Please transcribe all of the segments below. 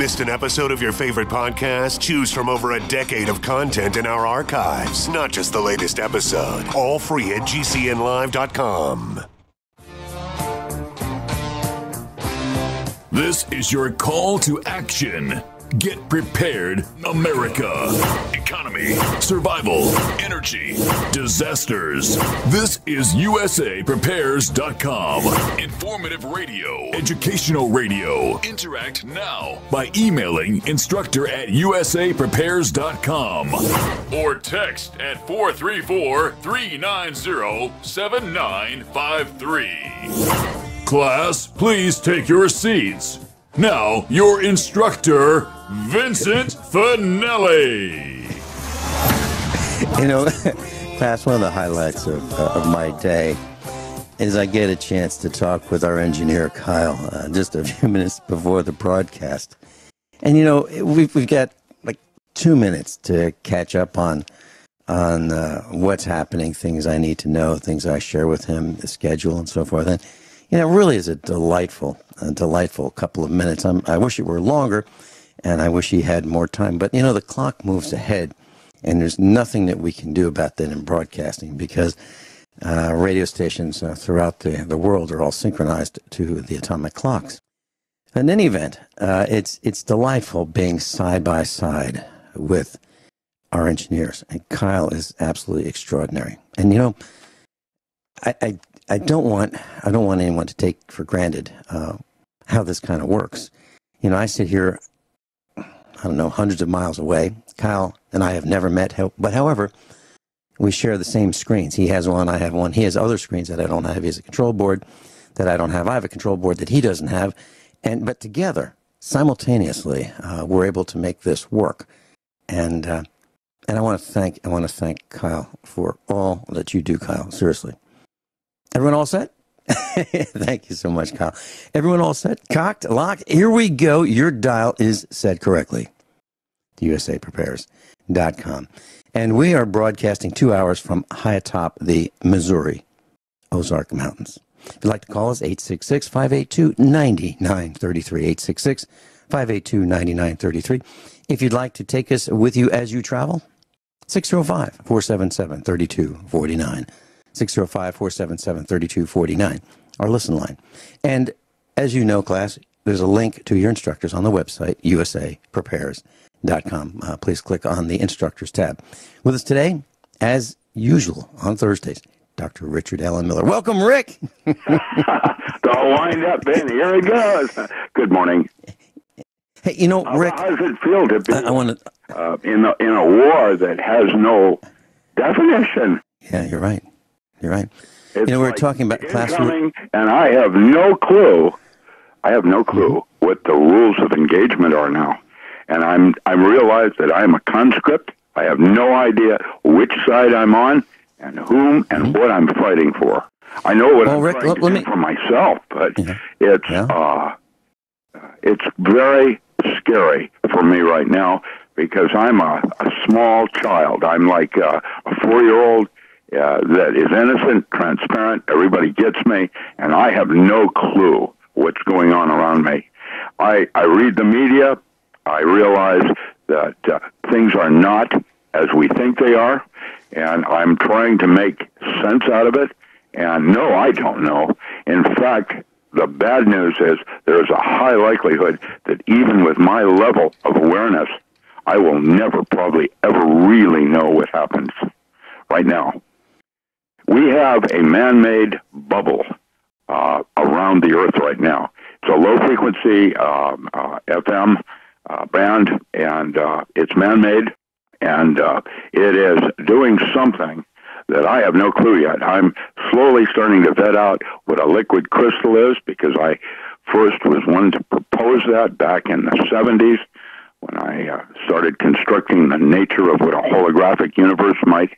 Missed an episode of your favorite podcast? Choose from over a decade of content in our archives, not just the latest episode. All free at gcnlive.com. This is your call to action. Get prepared, America. Economy, survival, energy, disasters. This is USAPrepares.com. Informative radio, educational radio. Interact now by emailing instructor@USAPrepares.com or text at 434-390-7953. Class, please take your seats. Now, your instructor, Vincent Finelli. You know, class, one of the highlights of my day is I get a chance to talk with our engineer, Kyle, just a few minutes before the broadcast. And, you know, we've got like 2 minutes to catch up on what's happening, things I need to know, things I share with him, the schedule and so forth. And, you know, it really is a delightful couple of minutes. I wish it were longer, and I wish he had more time. But, you know, the clock moves ahead, and there's nothing that we can do about that in broadcasting because radio stations throughout the world are all synchronized to the atomic clocks. In any event, it's delightful being side by side with our engineers, and Kyle is absolutely extraordinary. And, you know, I don't want anyone to take for granted how this kind of works. You know, I sit here, I don't know, hundreds of miles away. Kyle and I have never met, but however, we share the same screens. He has one, I have one. He has other screens that I don't have. He has a control board that I don't have. I have a control board that he doesn't have. But together, simultaneously, we're able to make this work. And I want to thank Kyle for all that you do, Kyle. Seriously. Everyone all set? Thank you so much, Kyle. Everyone all set? Cocked? Locked? Here we go. Your dial is set correctly. USAPrepares.com. And we are broadcasting 2 hours from high atop the Missouri Ozark Mountains. If you'd like to call us, 866-582-9933, 866-582-9933. If you'd like to take us with you as you travel, 605-477-3249. 605-477-3249, our listen line. And as you know, class, there's a link to your instructors on the website, usaprepares.com. Please click on the instructors tab. With us today, as usual, on Thursdays, Dr. Richard Allen Miller. Welcome, Rick. Don't wind up, Ben. Here it goes. Good morning. Hey, you know, Rick. How does it feel to be in a war that has no definition? Yeah, you're right. You're right. It's, you know, we're talking about classroom, and I have no clue. What the rules of engagement are now, and I realize that I'm a conscript. I have no idea which side I'm on, and whom and what I'm fighting for. I know what I'm fighting for myself, but it's very scary for me right now because I'm a small child. I'm like a 4-year-old. That is innocent, transparent, everybody gets me, and I have no clue what's going on around me. I read the media, I realize that things are not as we think they are, and I'm trying to make sense out of it, and no, I don't know. In fact, the bad news is there's a high likelihood that even with my level of awareness, I will never, probably ever really know what happens right now. We have a man-made bubble around the Earth right now. It's a low-frequency FM band, and it's man-made, and it is doing something that I have no clue yet. I'm slowly starting to vet out what a liquid crystal is because I first was one to propose that back in the 70s when I started constructing the nature of what a holographic universe might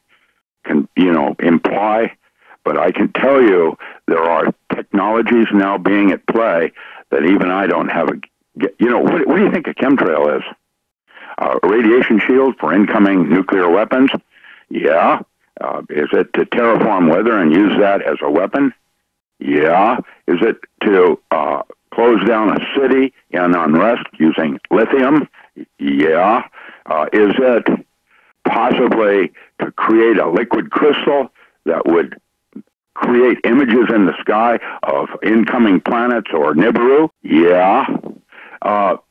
imply, but I can tell you there are technologies now being at play that even I don't have what do you think a chemtrail is? A radiation shield for incoming nuclear weapons? Yeah. Is it to terraform weather and use that as a weapon? Yeah. Is it to close down a city in unrest using lithium? Yeah. Is it possibly to create a liquid crystal that would create images in the sky of incoming planets or Nibiru? Yeah.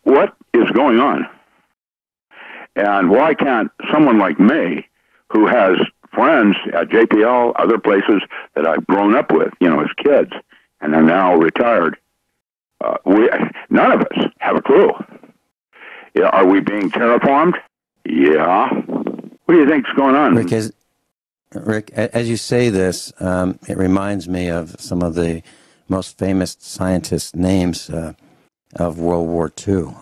What is going on? And why can't someone like me, who has friends at JPL, other places that I've grown up with, as kids, and are now retired, none of us have a clue. Yeah, are we being terraformed? Yeah. What do you think's going on? Rick, as you say this, it reminds me of some of the most famous scientists' names of World War II.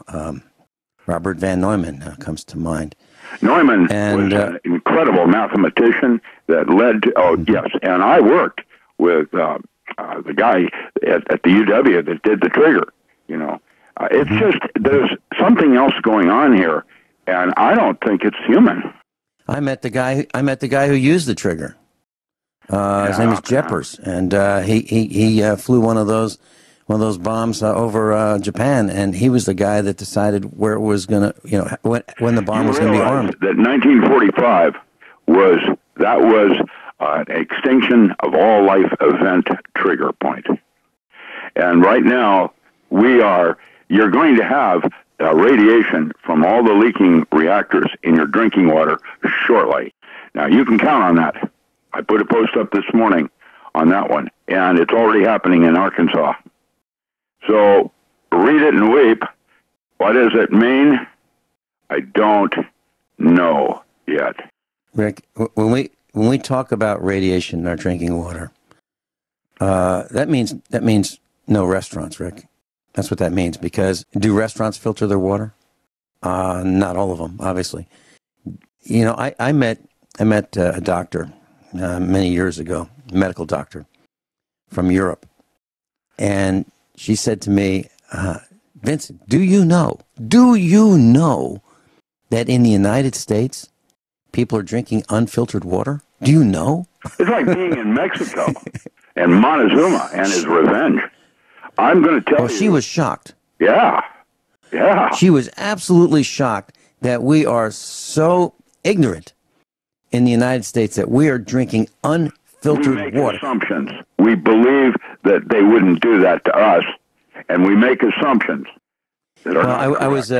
Robert van Neumann comes to mind. Neumann was an incredible mathematician that led to, yes, and I worked with the guy at the UW that did the trigger, It's just, there's something else going on here, and I don't think it's human. I met the guy who used the trigger. His name is Jeppers, and he flew one of those bombs over Japan, and he was the guy that decided where it was going to, when the bomb was going to be armed. That 1945 was an extinction of all life event trigger point, and right now you're going to have radiation from all the leaking reactors in your drinking water shortly. Now, you can count on that. I put a post up this morning on that one, and it's already happening in Arkansas. So read it and weep. What does it mean? I don't know yet. Rick, when we talk about radiation in our drinking water, that means no restaurants, Rick. That's what that means, because do restaurants filter their water? Not all of them, obviously. I met a doctor many years ago, a medical doctor from Europe, and she said to me, Vincent, do you know that in the United States, people are drinking unfiltered water? Do you know? It's like being in Mexico and Montezuma and his revenge. I'm going to tell you. Well, she was shocked. Yeah. She was absolutely shocked that we are so ignorant in the United States that we are drinking unfiltered water. We make assumptions. We believe that they wouldn't do that to us, and we make assumptions that are not correct. I was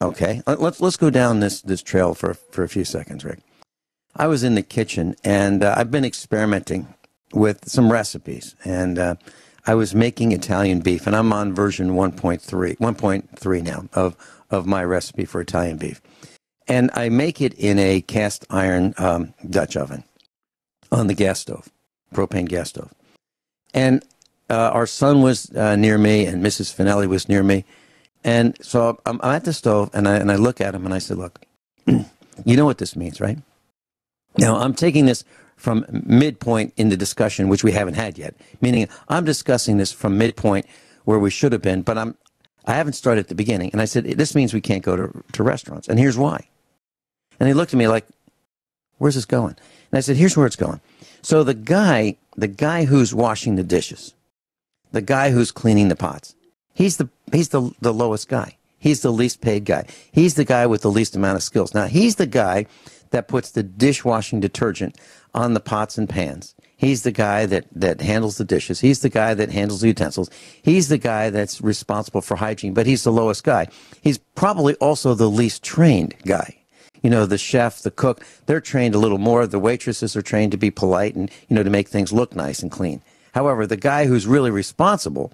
okay. Let's go down this trail for a few seconds, Rick. I was in the kitchen, and I've been experimenting with some recipes, and I was making Italian beef, and I'm on version 1.3 now of my recipe for Italian beef. And I make it in a cast iron Dutch oven on the gas stove, propane gas stove. And our son was near me, and Mrs. Finelli was near me. And so I'm at the stove, and I look at him, and I said, look, you know what this means, right? Now, I'm taking this from midpoint in the discussion, which we haven't had yet, meaning I'm discussing this from midpoint where we should have been, but I haven't started at the beginning. And I said, this means we can't go to restaurants, and here's why. And he looked at me like, where's this going? And I said, here's where it's going. So the guy who's washing the dishes, the guy who's cleaning the pots, he's the lowest guy. He's the least paid guy. He's the guy with the least amount of skills. Now, he's the guy that puts the dishwashing detergent on the pots and pans. He's the guy that handles the dishes. He's the guy that handles the utensils. He's the guy that's responsible for hygiene, but he's the lowest guy. He's probably also the least trained guy. The chef, the cook, they're trained a little more. The waitresses are trained to be polite and, to make things look nice and clean. However, the guy who's really responsible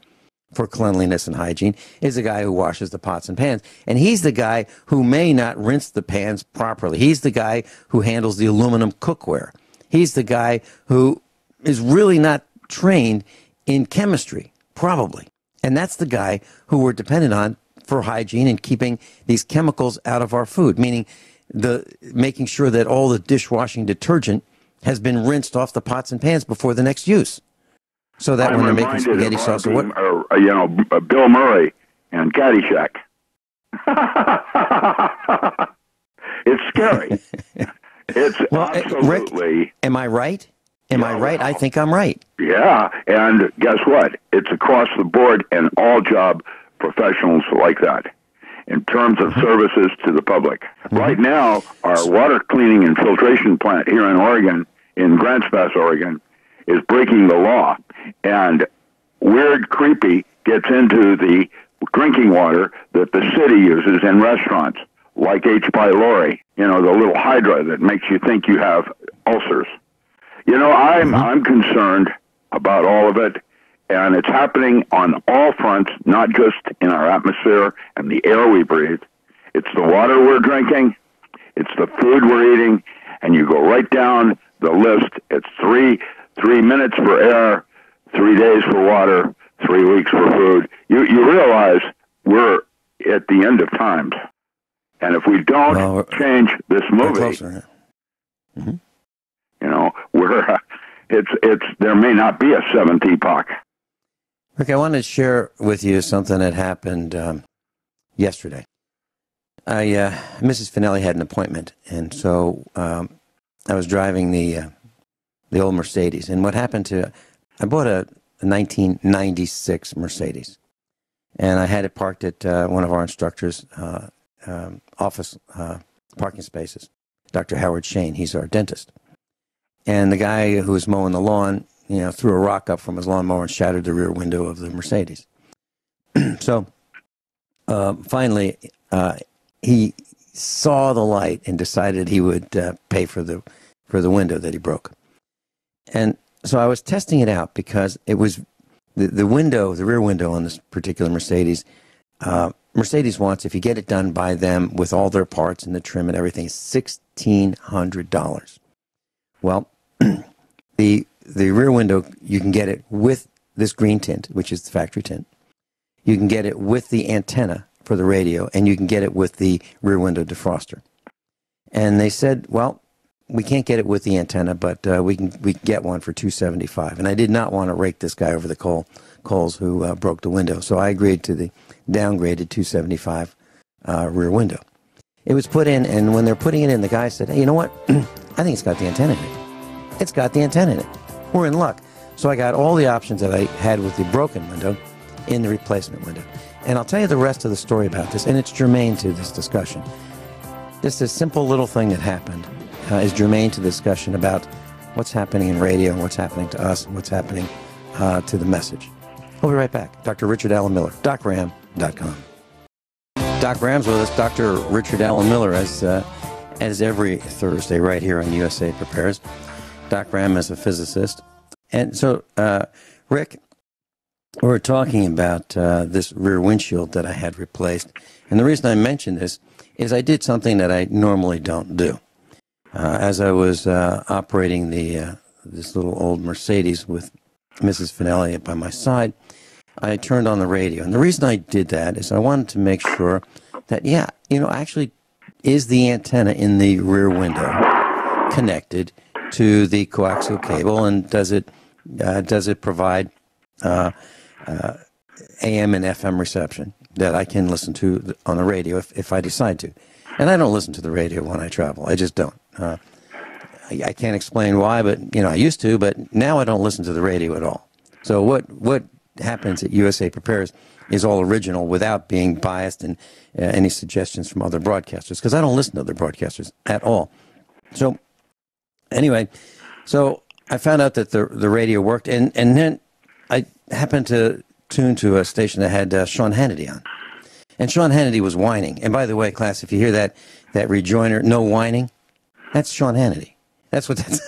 for cleanliness and hygiene is the guy who washes the pots and pans. And he's the guy who may not rinse the pans properly. He's the guy who handles the aluminum cookware. He's the guy who is really not trained in chemistry, probably. And that's the guy who we're dependent on for hygiene and keeping these chemicals out of our food, meaning making sure that all the dishwashing detergent has been rinsed off the pots and pans before the next use. So that when they're making spaghetti sauce or what? Bill Murray and Caddyshack. It's scary. It's absolutely... Rick, am I right? Am I right? I think I'm right. Yeah, and guess what? It's across the board and all job professionals like that in terms of services to the public. Right now, our water cleaning and filtration plant here in Oregon, in Grants Pass, Oregon, is breaking the law. And weird, creepy gets into the drinking water that the city uses in restaurants, like H. pylori, the little hydra that makes you think you have ulcers. I'm concerned about all of it, and it's happening on all fronts, not just in our atmosphere and the air we breathe. It's the water we're drinking, it's the food we're eating, and you go right down the list. It's three minutes for air, 3 days for water, 3 weeks for food. You realize we're at the end of times. And if we don't change this movie, there may not be a seventh epoch. Rick, I wanted to share with you something that happened yesterday. Mrs. Finelli had an appointment, and so I was driving the old Mercedes. And what happened I bought a 1996 Mercedes, and I had it parked at one of our instructors' office parking spaces. Dr. Howard Shane, he's our dentist. And the guy who was mowing the lawn, threw a rock up from his lawnmower and shattered the rear window of the Mercedes. So finally, he saw the light and decided he would pay for the window that he broke. And so I was testing it out because it was the rear window on this particular Mercedes. Mercedes wants, if you get it done by them with all their parts and the trim and everything, $1,600. Well, the rear window, you can get it with this green tint, which is the factory tint. You can get it with the antenna for the radio, and you can get it with the rear window defroster. And they said, well, we can't get it with the antenna, but we can get one for $275. And I did not want to rake this guy over the coals who broke the window, so I agreed to the downgraded $275 rear window. It was put in, and when they're putting it in, the guy said, hey, you know what? I think it's got the antenna in it. It's got the antenna in it. We're in luck. So I got all the options that I had with the broken window in the replacement window. And I'll tell you the rest of the story about this, and it's germane to this discussion. Just a simple little thing that happened is germane to the discussion about what's happening in radio and what's happening to us and what's happening to the message. We'll be right back. Dr. Richard Allen Miller, DocRam.com. Doc Ram's with us, Dr. Richard Allen Miller, as every Thursday right here on USA Prepares. Doc Ram is a physicist. And so, Rick, we're talking about this rear windshield that I had replaced. And the reason I mention this is I did something that I normally don't do. As I was operating this little old Mercedes with Mrs. Finelli by my side, I turned on the radio. And the reason I did that is I wanted to make sure that, actually, is the antenna in the rear window connected to the coaxial cable, and does it provide AM and FM reception that I can listen to on the radio if I decide to? And I don't listen to the radio when I travel. I just don't. I can't explain why, but I used to, but now I don't listen to the radio at all. So what happens at USA Prepares is all original without being biased and any suggestions from other broadcasters, because I don't listen to other broadcasters at all. So anyway, so I found out that the radio worked, and then I happened to tune to a station that had Sean Hannity on. And Sean Hannity was whining. And by the way, class, if you hear that rejoinder, no whining, that's Sean Hannity. That's what that's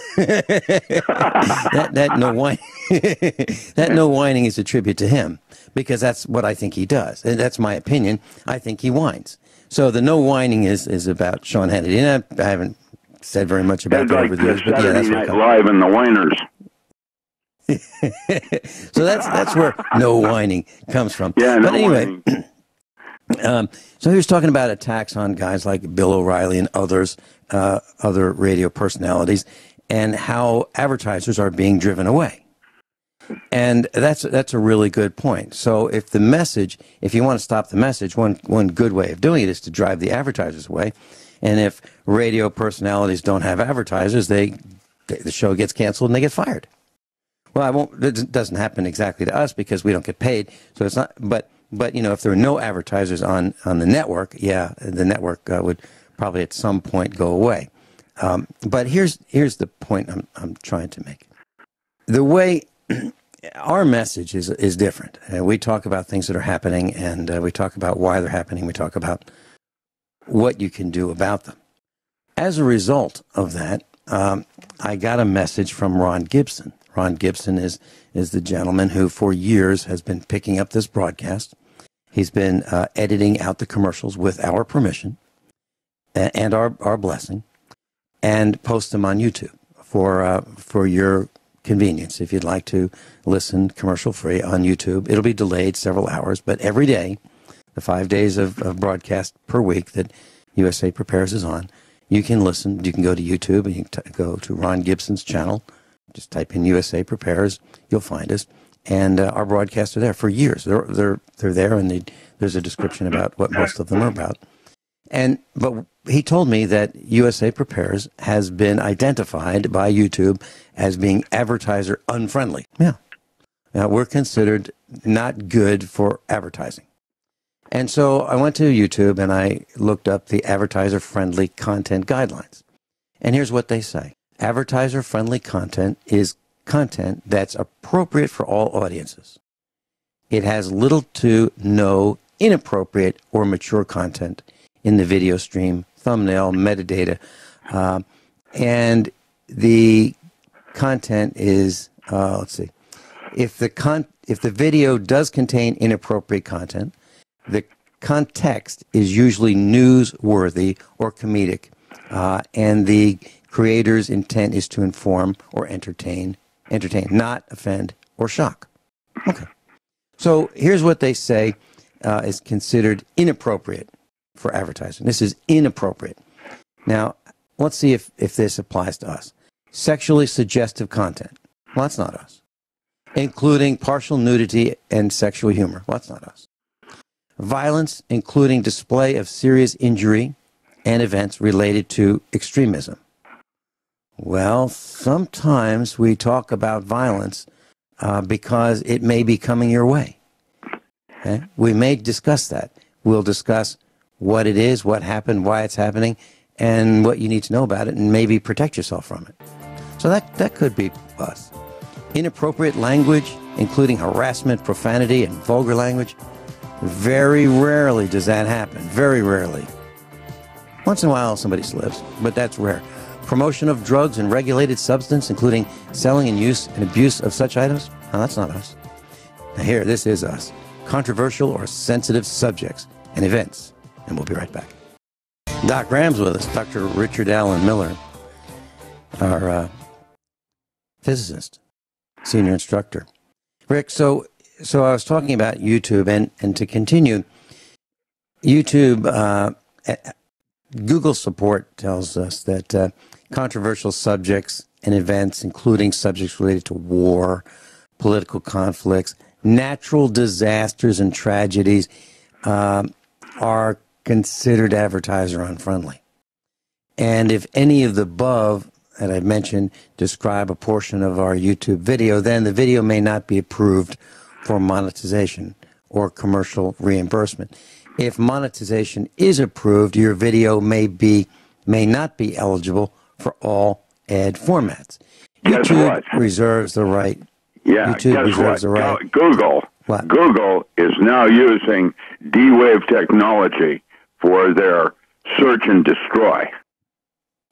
that no whining that no whining is a tribute to him, because that's what I think he does. And that's my opinion. I think he whines. So the no whining is about Sean Hannity. And I haven't said very much about that over the years, but yeah, that's Night Live and the whiners. So that's where no whining comes from. Yeah, but no anyway, so he was talking about attacks on guys like Bill O'Reilly and others, other radio personalities, and how advertisers are being driven away. And that's a really good point. So if you want to stop the message, one good way of doing it is to drive the advertisers away. And if radio personalities don't have advertisers, they the show gets canceled and they get fired. Well, I won't. It doesn't happen exactly to us because we don't get paid. So it's not. But if there were no advertisers on the network, yeah, the network would probably at some point go away. But here's the point I'm trying to make. The way our message is different. We talk about things that are happening, and we talk about why they're happening. We talk about what you can do about them. As a result of that, I got a message from Ron Gibson. Ron Gibson is the gentleman who for years has been picking up this broadcast. He's been editing out the commercials with our permission and our blessing, and post them on YouTube for your convenience. If you'd like to listen commercial free on YouTube, it'll be delayed several hours, but every day, the 5 days of broadcast per week that USA Prepares is on, you can listen. You can go to YouTube and you can go to Ron Gibson's channel. Just type in USA Prepares, you'll find us. And our broadcasts are there for years. They're there, and there's a description about what most of them are about. But he told me that USA Prepares has been identified by YouTube as being advertiser unfriendly. Yeah. Now, we're considered not good for advertising. And so I went to YouTube and I looked up the advertiser-friendly content guidelines. And here's what they say. Advertiser-friendly content is content that's appropriate for all audiences. It has little to no inappropriate or mature content in the video stream, thumbnail, metadata, and the content is, let's see, if the video does contain inappropriate content, the context is usually newsworthy or comedic, and the creator's intent is to inform or entertain, not offend or shock. Okay. So here's what they say is considered inappropriate for advertising. This is inappropriate. Now, let's see if this applies to us. Sexually suggestive content. Well, that's not us. Including partial nudity and sexual humor. Well, that's not us. Violence, including display of serious injury and events related to extremism. Well, sometimes we talk about violence because it may be coming your way. Okay? We may discuss that. We'll discuss what it is, what happened, why it's happening, and what you need to know about it, and maybe protect yourself from it. So that could be us. Inappropriate language, including harassment, profanity, and vulgar language. Very rarely does that happen. Very rarely. Once in a while, somebody slips, but that's rare. Promotion of drugs and regulated substance, including selling and use and abuse of such items. No, that's not us. Now here, this is us. Controversial or sensitive subjects and events. And we'll be right back. Doc Graham's with us. Dr. Richard Allen Miller, our physicist, senior instructor. Rick, so I was talking about YouTube, and to continue, YouTube, Google support tells us that controversial subjects and events, including subjects related to war, political conflicts, natural disasters and tragedies, are considered advertiser unfriendly. And if any of the above that I mentioned describe a portion of our YouTube video, then the video may not be approved for monetization or commercial reimbursement. If monetization is approved, your video may not be eligible for all ad formats. Guess YouTube what? reserves the right. Yeah, YouTube guess reserves what? the right. Google is now using D-Wave technology for their search and destroy.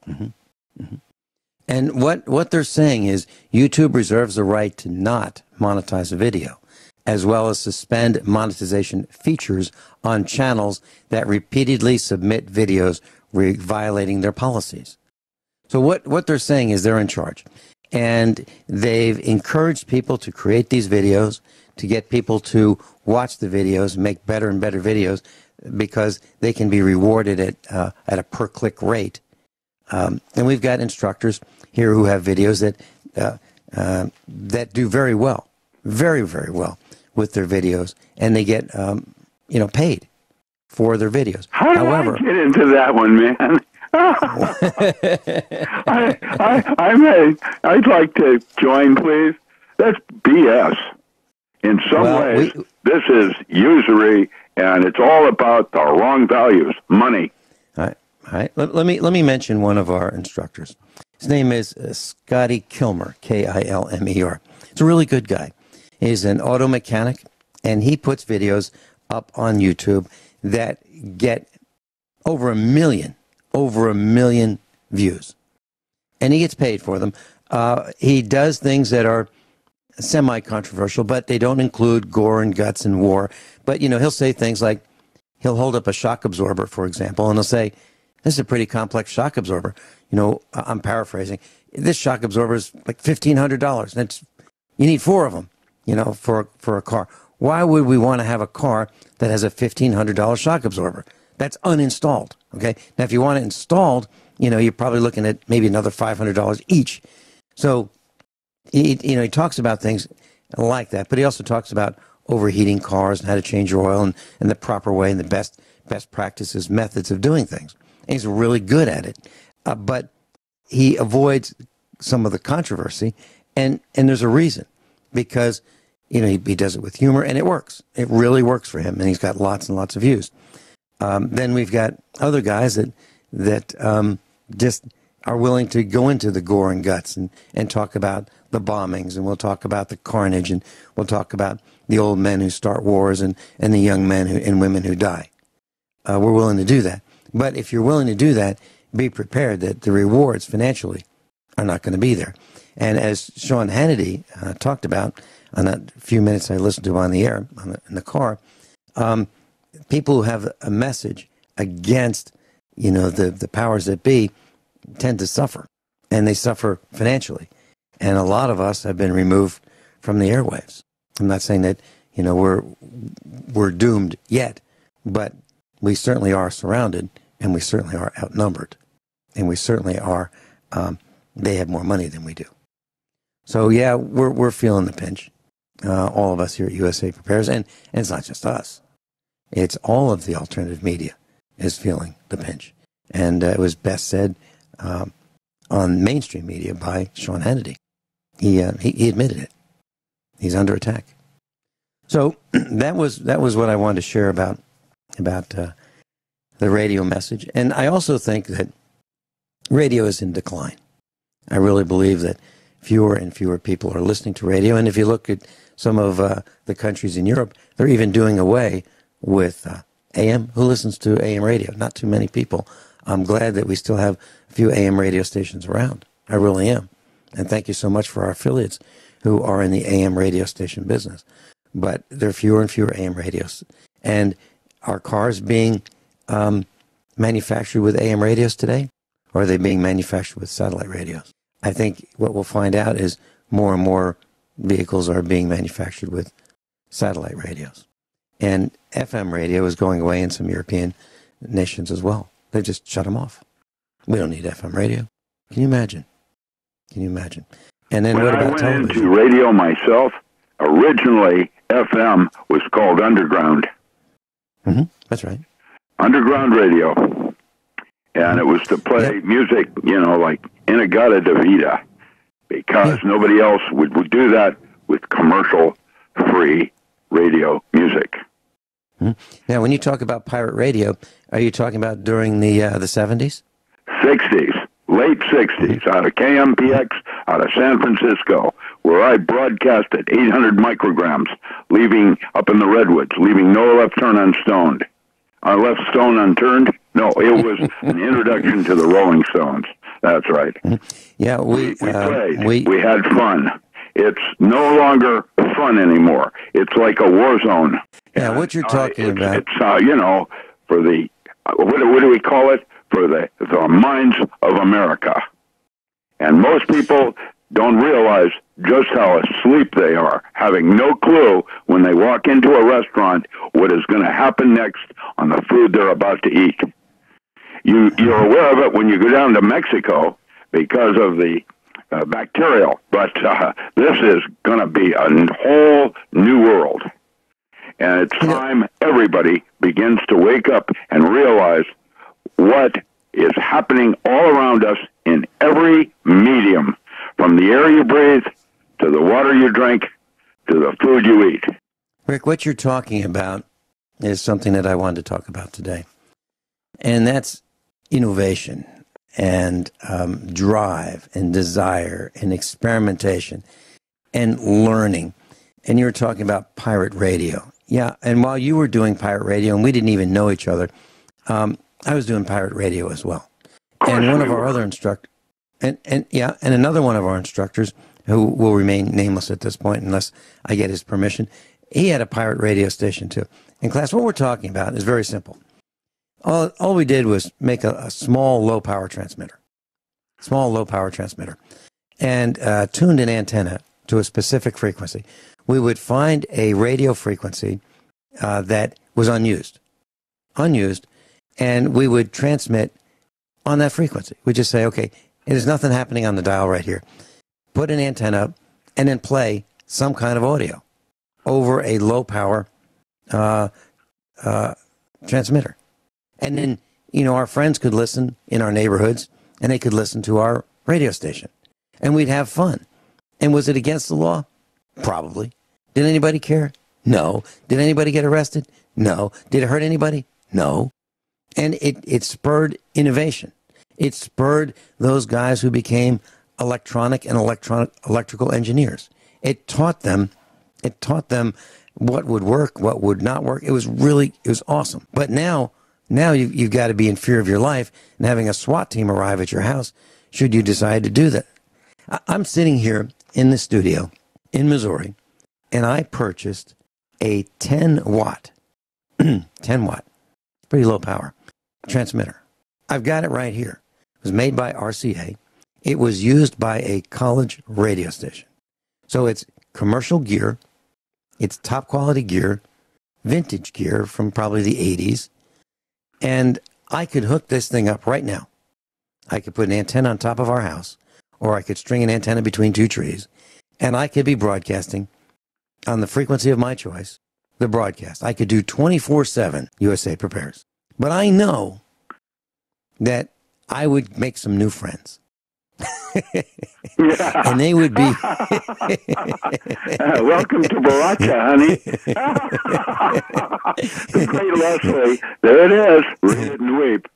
Mm-hmm. Mm-hmm. And what they're saying is YouTube reserves the right to not monetize a video, as well as suspend monetization features on channels that repeatedly submit videos violating their policies. So what they're saying is they're in charge. And they've encouraged people to create these videos, to get people to watch the videos, make better and better videos, because they can be rewarded at a per-click rate. And we've got instructors here who have videos that do very well, very, very well with their videos, and they get paid for their videos. How do I get into that one, man? I'd like to join, please. That's BS. In some ways, this is usury, and it's all about the wrong values, money. All right. Let me mention one of our instructors. His name is Scotty Kilmer, Kilmer. He's a really good guy. He's an auto mechanic, and he puts videos up on YouTube that get over 1 million views. And he gets paid for them. He does things that are semi-controversial, but they don't include gore and guts and war. But, he'll say things like, he'll hold up a shock absorber, for example, and he'll say, this is a pretty complex shock absorber. I'm paraphrasing. This shock absorber is like $1,500. And you need 4 of them, for a car. Why would we want to have a car that has a $1,500 shock absorber? That's uninstalled, okay? Now, if you want it installed, you're probably looking at maybe another $500 each. So, he talks about things like that, but he also talks about overheating cars and how to change your oil and the proper way and the best practices, methods of doing things. And he's really good at it. But he avoids some of the controversy, and there's a reason. Because, he does it with humor, and it works. It really works for him, and he's got lots and lots of views. Then we've got other guys that just are willing to go into the gore and guts and talk about the bombings, and we'll talk about the carnage, and we'll talk about the old men who start wars and the young men and women who die. We're willing to do that. But if you're willing to do that, be prepared that the rewards financially are not going to be there. And as Sean Hannity talked about on that few minutes I listened to on the air in the car, people who have a message against, the powers that be tend to suffer, and they suffer financially. And a lot of us have been removed from the airwaves. I'm not saying that, we're doomed yet, but we certainly are surrounded, and we certainly are outnumbered, and we certainly are, they have more money than we do. So yeah, we're feeling the pinch, all of us here at USA Prepares, and it's not just us. It's all of the alternative media is feeling the pinch. And it was best said on mainstream media by Sean Hannity. He admitted it. He's under attack. So that was what I wanted to share about the radio message. And I also think that radio is in decline. I really believe that fewer and fewer people are listening to radio. And if you look at some of the countries in Europe, they're even doing away with AM. Who listens to AM radio? Not too many people. I'm glad that we still have a few AM radio stations around. I really am. And thank you so much for our affiliates who are in the AM radio station business. But there are fewer and fewer AM radios. And are cars being manufactured with AM radios today? Or are they being manufactured with satellite radios? I think what we'll find out is more and more vehicles are being manufactured with satellite radios. And FM radio is going away in some European nations as well. They've just shut them off. We don't need FM radio. Can you imagine? And then what about television? When I went into radio myself, originally FM was called underground. Mm-hmm. That's right. Underground radio. And it was to play music, like Inagata Davida, because nobody else would do that with commercial-free radio music. Mm-hmm. Now, when you talk about pirate radio, are you talking about during the 70s? 60s, late 60s, out of KMPX, out of San Francisco, where I broadcast at 800 micrograms, leaving up in the Redwoods, leaving no left turn unstoned. Left stone unturned? No, it was an introduction to the Rolling Stones. That's right. Yeah, we played. We had fun. It's no longer fun anymore. It's like a war zone. Yeah, what you're talking about. It's for the, what do we call it? For the minds of America. And most people don't realize just how asleep they are, having no clue when they walk into a restaurant what is going to happen next on the food they're about to eat. You're aware of it when you go down to Mexico because of the bacterial, but this is going to be a whole new world. And it's time everybody begins to wake up and realize what is happening happening all around us in every medium, from the air you breathe to the water you drink to the food you eat. Rick, what you're talking about is something that I wanted to talk about today, and that's innovation and drive and desire and experimentation and learning. And you were talking about pirate radio. Yeah, and while you were doing pirate radio, and we didn't even know each other, I was doing pirate radio as well. And one of our other instructors, and another one of our instructors, who will remain nameless at this point unless I get his permission, he had a pirate radio station too. In class, what we're talking about is very simple. All we did was make a small low-power transmitter, and tuned an antenna to a specific frequency. We would find a radio frequency that was unused, and we would transmit on that frequency. We just say, okay, there's nothing happening on the dial right here. Put an antenna up, and then play some kind of audio over a low-power transmitter. And then, our friends could listen in our neighborhoods, and they could listen to our radio station. And we'd have fun. And was it against the law? Probably. Did anybody care? No. Did anybody get arrested? No. Did it hurt anybody? No. And it spurred innovation. It spurred those guys who became electronic and electrical engineers. It taught them what would work, what would not work. It was awesome. But now you've got to be in fear of your life and having a SWAT team arrive at your house should you decide to do that. I'm sitting here in the studio in Missouri, and I purchased a 10 watt, pretty low power transmitter. I've got it right here. It was made by RCA. It was used by a college radio station. So it's commercial gear, it's top quality gear, vintage gear from probably the 80s. And I could hook this thing up right now. I could put an antenna on top of our house, or I could string an antenna between two trees, and I could be broadcasting on the frequency of my choice, the broadcast. I could do 24/7 USA Prepares. But I know that I would make some new friends. And they would be welcome to Baraka, honey. The great Leslie. There it is. Read it and weep.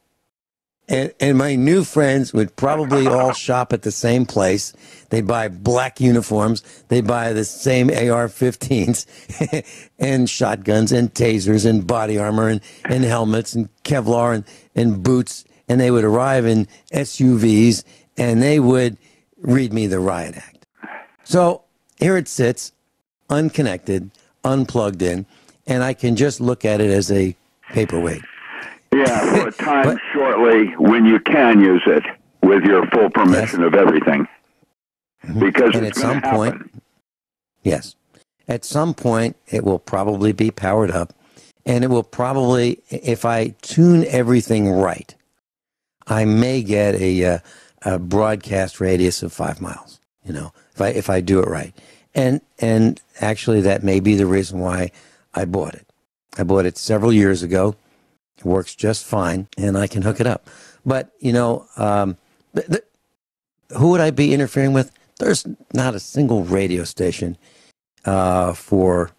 And my new friends would probably all shop at the same place. They'd buy black uniforms. They'd buy the same AR-15s and shotguns and tasers and body armor and helmets and Kevlar and boots. And they would arrive in SUVs, and they would read me the riot act. So here it sits, unconnected, unplugged in, and I can just look at it as a paperweight. Yeah, for a time shortly when you can use it with your full permission of everything. Because and at some point, yes, at some point it will probably be powered up, and it will probably, if I tune everything right, I may get a broadcast radius of 5 miles. If I do it right, and actually that may be the reason why I bought it. I bought it several years ago. It works just fine, and I can hook it up. But, who would I be interfering with? There's not a single radio station for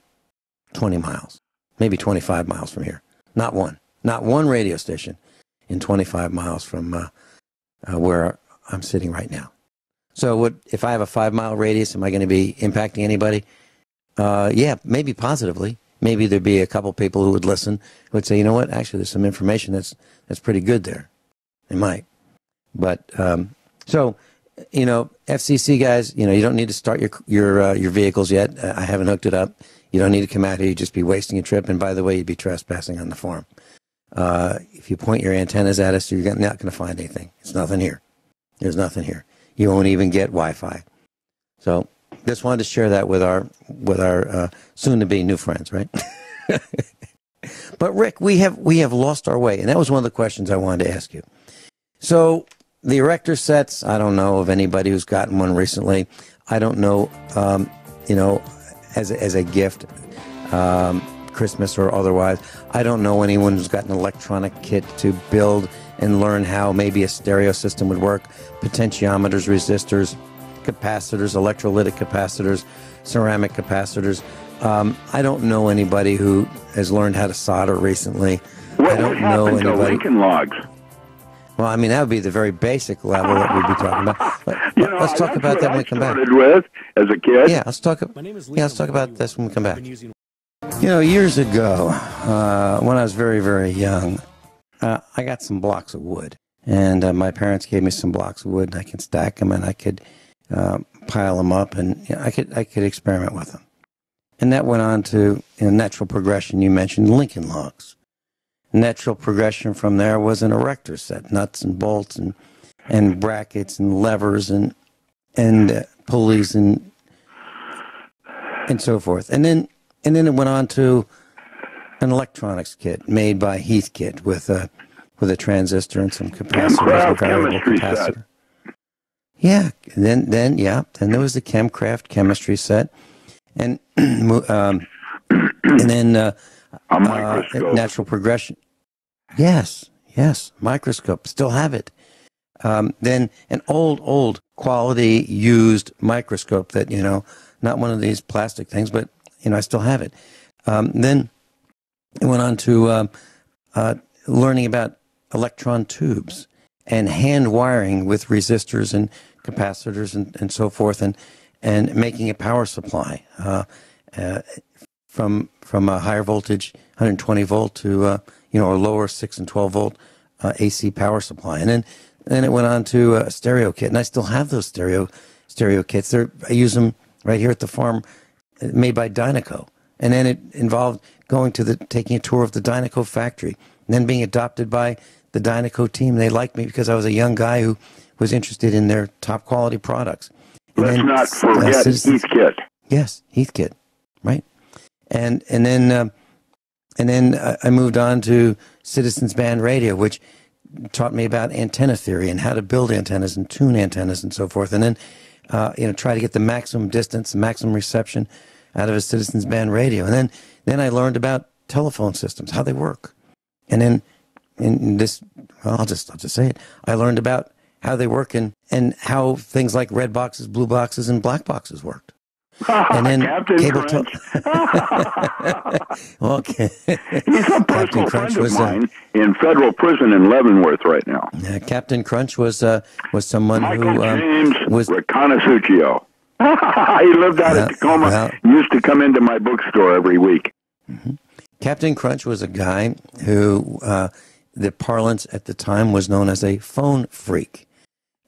20 miles, maybe 25 miles from here. Not one. Not one radio station in 25 miles from where I'm sitting right now. So if I have a 5 mile radius, am I going to be impacting anybody? Yeah, maybe positively. Maybe there'd be a couple people who would listen, who would say, you know what, actually there's some information that's pretty good there. They might. But, FCC guys, you don't need to start your vehicles yet. I haven't hooked it up. You don't need to come out here. You'd just be wasting a trip. And by the way, you'd be trespassing on the farm. If you point your antennas at us, you're not going to find anything. It's nothing here. There's nothing here. You won't even get Wi-Fi. So just wanted to share that with our soon-to-be new friends, right? But Rick, we have lost our way, and that was one of the questions I wanted to ask you. So the erector sets, I don't know of anybody who's gotten one recently. I don't know, as a gift, Christmas or otherwise. I don't know anyone who's got an electronic kit to build and learn how maybe a stereo system would work, potentiometers, resistors, capacitors, electrolytic capacitors, ceramic capacitors. I don't know anybody who has learned how to solder recently. I don't know anybody. Lincoln logs? Well, I mean, that would be the very basic level that we'd be talking about. But let's talk about that when we come back. With as a kid. Yeah, let's talk about this when we come back. You know, years ago, when I was very, very young, I got some blocks of wood. And my parents gave me some blocks of wood, and I could stack them, and I could pile them up, and I could experiment with them. And that went on to natural progression. You mentioned Lincoln logs. Natural progression from there was an erector set, nuts and bolts and brackets and levers and pulleys and so forth. And then it went on to an electronics kit made by Heathkit with a transistor and some capacitors and variable capacitor. Yeah, then there was the Chemcraft chemistry set, and then natural progression. Yes, microscope, still have it. Then an old quality used microscope that, not one of these plastic things, but, I still have it. Then it went on to learning about electron tubes and hand wiring with resistors and capacitors and so forth, and making a power supply from a higher voltage, 120 volt to a lower 6 and 12 volt AC power supply. And then it went on to a stereo kit, and I still have those stereo kits. I use them right here at the farm, made by Dynaco. And then it involved taking a tour of the Dynaco factory, and then being adopted by the Dynaco team. They liked me because I was a young guy who was interested in their top quality products. Let's not forget Heathkit. Yes, Heathkit, right? And then I moved on to Citizens Band Radio, which taught me about antenna theory and how to build antennas and tune antennas and so forth. And then try to get the maximum distance, maximum reception out of a Citizens Band Radio. And then I learned about telephone systems, how they work. And then I'll just say it. I learned about how they work and how things like red boxes, blue boxes, and black boxes worked. And then cable okay. He's a personal friend of mine in federal prison in Leavenworth right now. Captain Crunch was someone Michael who James was Reconasuccio. He lived out at Tacoma. Used to come into my bookstore every week. Mm-hmm. Captain Crunch was a guy who the parlance at the time was known as a phone freak.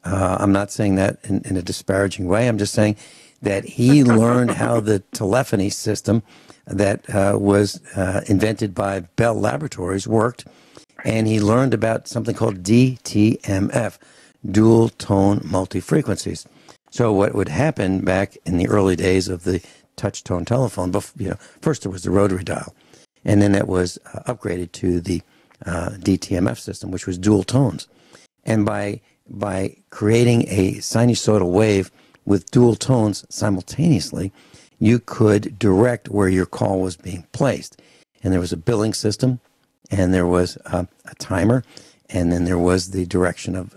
I'm not saying that in a disparaging way. I'm just saying that he learned how the telephony system that was invented by Bell Laboratories worked, and he learned about something called DTMF, dual tone multi-frequencies. So what would happen back in the early days of the touch-tone telephone, first there was the rotary dial, and then it was upgraded to the DTMF system, which was dual tones. And by creating a sinusoidal wave with dual tones simultaneously, you could direct where your call was being placed. And there was a billing system, and there was a timer, and then there was the direction of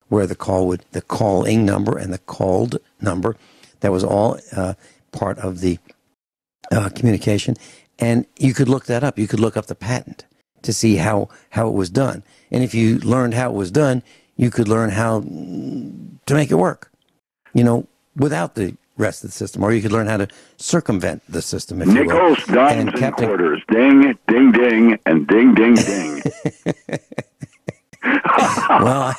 where the calling number and the called number. That was all part of the communication. And you could look that up. You could look up the patent to see how it was done. And if you learned how it was done, you could learn how to make it work, without the rest of the system. Or you could learn how to circumvent the system, if you will. Nickels, dimes, and quarters. Ding, ding, ding, and ding, ding, ding. Well,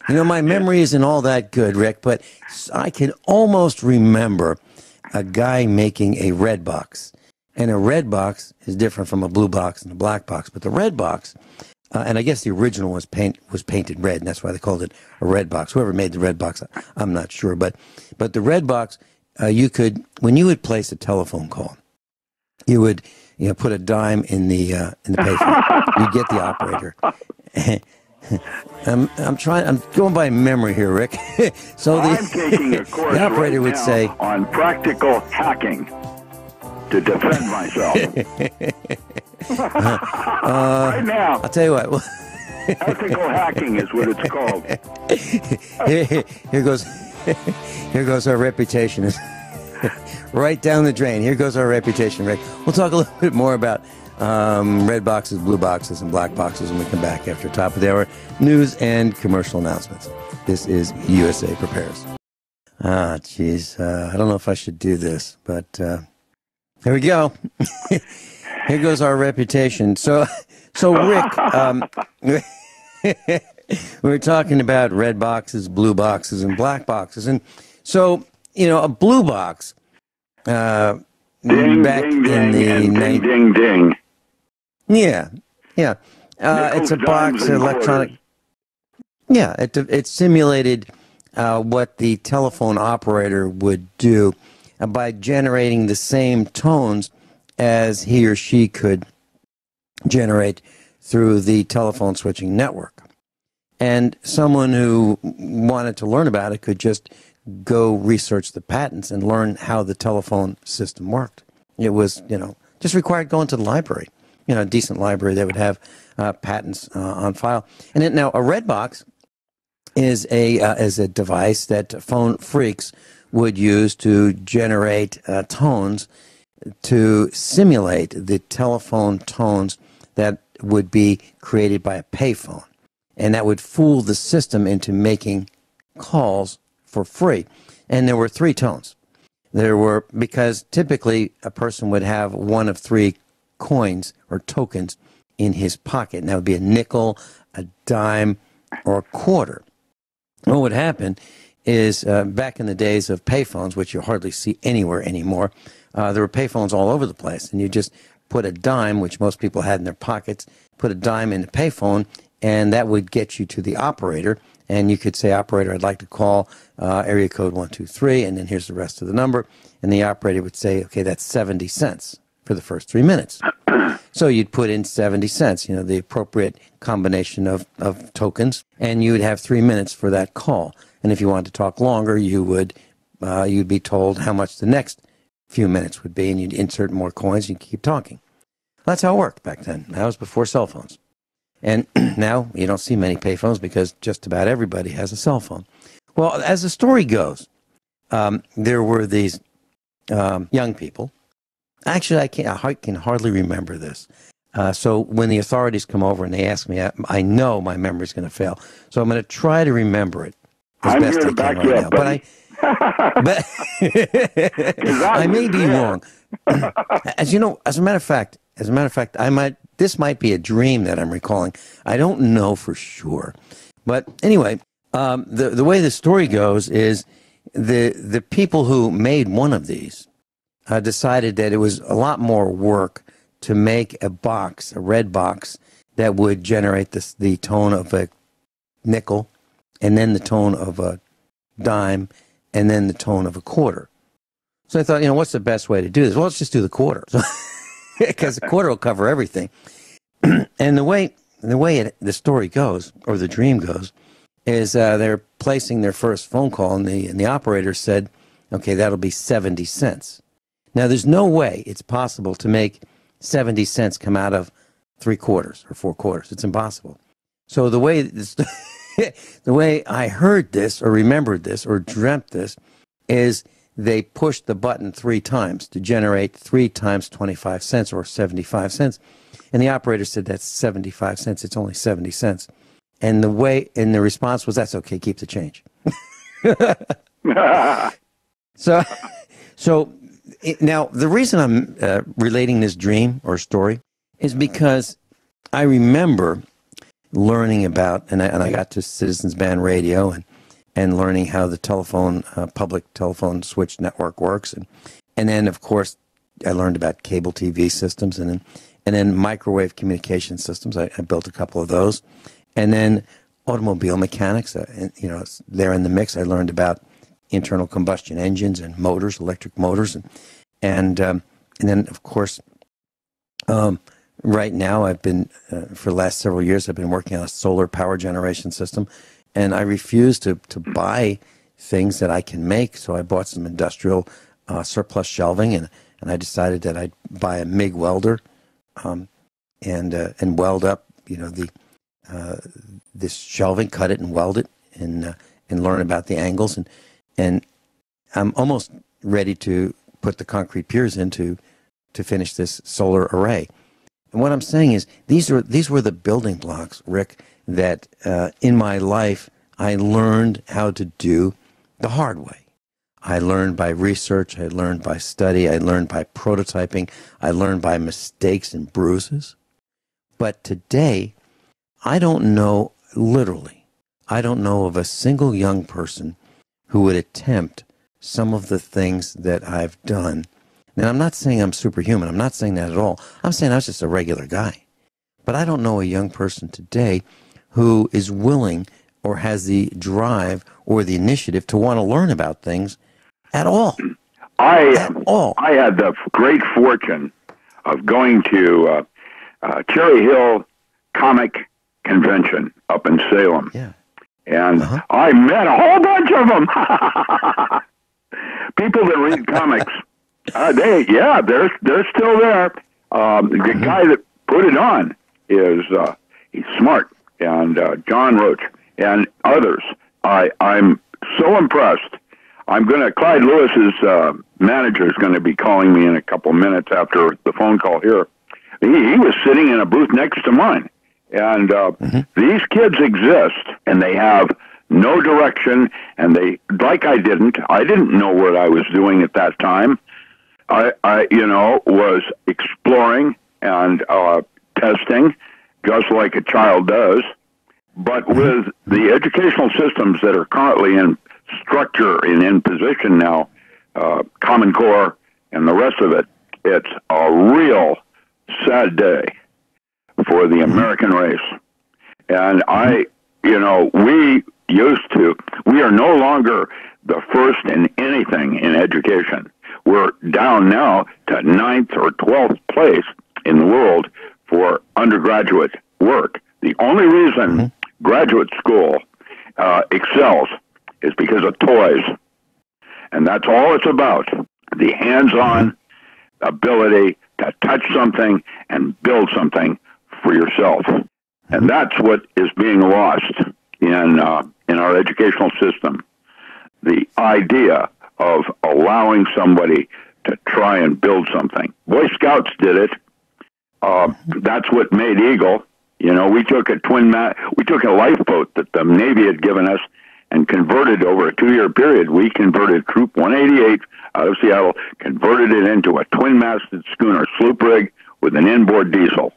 my memory isn't all that good, Rick, but I can almost remember a guy making a red box. And a red box is different from a blue box and a black box. But the red box, and I guess the original was painted red, and that's why they called it a red box. Whoever made the red box, I'm not sure. But the red box, when you would place a telephone call, you would put a dime in the payphone. You'd get the operator. I'm going by memory here, Rick. So I'm taking a course the operator would say on practical hacking to defend myself. Right now. I'll tell you what. Ethical hacking is what it's called. Here goes, here goes our reputation. Right down the drain. Here goes our reputation, Rick. We'll talk a little bit more about red boxes, blue boxes, and black boxes when we come back after top of the hour news and commercial announcements. This is USA Prepares. Geez. I don't know if I should do this, but here we go. Here goes our reputation. So Rick, we were talking about red boxes, blue boxes, and black boxes. And so, a blue box, Ding, back ding, in ding, the... ding, ding, ding. Yeah. It's a box, electronic... Yeah, it simulated what the telephone operator would do by generating the same tones as he or she could generate through the telephone switching network. And someone who wanted to learn about it could just go research the patents and learn how the telephone system worked. It was, just required going to the library, a decent library that would have patents on file. And now a red box is a device that phone freaks would use to generate tones to simulate the telephone tones that would be created by a payphone. And that would fool the system into making calls for free. And there were 3 tones. Because typically a person would have one of 3 coins or tokens in his pocket. And that would be a nickel, a dime, or a quarter. What would happen is back in the days of payphones, which you hardly see anywhere anymore, there were payphones all over the place. And you just put a dime, which most people had in their pockets, put a dime in the payphone, and that would get you to the operator. And you could say, operator, I'd like to call area code 123, and then here's the rest of the number. And the operator would say, okay, that's 70 cents for the first 3 minutes. So you'd put in 70 cents, the appropriate combination of tokens, and you would have 3 minutes for that call. And if you wanted to talk longer, you'd be told how much the next few minutes would be, and you'd insert more coins, and you'd keep talking. That's how it worked back then. That was before cell phones. And now you don't see many payphones because just about everybody has a cell phone. Well, as the story goes, there were these young people. Actually, I can hardly remember this. So when the authorities come over and they ask me, I know my memory's going to fail. So I'm going to try to remember it as best I can right now. But I may be wrong. As a matter of fact, this might be a dream that I'm recalling. I don't know for sure. But anyway, the way the story goes is the people who made one of these decided that it was a lot more work to make a box, a red box, that would generate the tone of a nickel, and then the tone of a dime, and then the tone of a quarter. So I thought, what's the best way to do this? Well, let's just do the quarter. Because the quarter will cover everything. And the way the story goes, or the dream goes, is they're placing their first phone call, and the operator said, okay, that'll be 70 cents. Now, there's no way it's possible to make 70 cents come out of 3 quarters or 4 quarters. It's impossible. So the way I heard this, or remembered this, or dreamt this, is they pushed the button 3 times to generate 3 times 25 cents or 75 cents. And the operator said, that's 75 cents. It's only 70 cents. And the response was, that's okay. Keep the change. Now, the reason I'm relating this dream or story is because I remember learning about, and I got to Citizens Band Radio and learning how the public telephone switch network works. And then, of course, I learned about cable TV systems and then microwave communication systems. I built a couple of those. And then automobile mechanics, they're in the mix. I learned about internal combustion engines and motors, electric motors. And then, of course, right now I've been, for the last several years, I've been working on a solar power generation system. And I refuse to buy things that I can make. So I bought some industrial surplus shelving, and I decided that I'd buy a MIG welder and weld up, the this shelving, cut it and weld it, and learn about the angles. And I'm almost ready to put the concrete piers in to finish this solar array. And what I'm saying is these were the building blocks, Rick, that in my life I learned how to do the hard way. I learned by research, I learned by study, I learned by prototyping, I learned by mistakes and bruises. But today, I don't know, literally, I don't know of a single young person who would attempt some of the things that I've done. And I'm not saying I'm superhuman. I'm not saying that at all. I'm saying I was just a regular guy. But I don't know a young person today who is willing or has the drive or the initiative to want to learn about things at all. I had the great fortune of going to Cherry Hill Comic Convention up in Salem. Yeah. And I met a whole bunch of them. People that read comics. They're still there. The guy that put it on is he's smart, and John Roach and others. I'm so impressed. Clyde Lewis's manager is going to be calling me in a couple minutes after the phone call here. He was sitting in a booth next to mine, and these kids exist, and they have no direction, and they, like I didn't know what I was doing at that time. I was exploring and testing, just like a child does. But with the educational systems that are currently in structure and in position now, Common Core and the rest of it, it's a real sad day for the American race. And we are no longer the first in anything in education. We're down now to 9th or 12th place in the world for undergraduate work. The only reason graduate school excels is because of toys. And that's all it's about. The hands-on ability to touch something and build something for yourself. And that's what is being lost in our educational system. The idea of allowing somebody to try and build something. Boy Scouts did it. That's what made Eagle. We took a lifeboat that the Navy had given us and converted over a 2-year period. We converted Troop 188 out of Seattle, converted it into a twin-masted schooner sloop rig with an inboard diesel.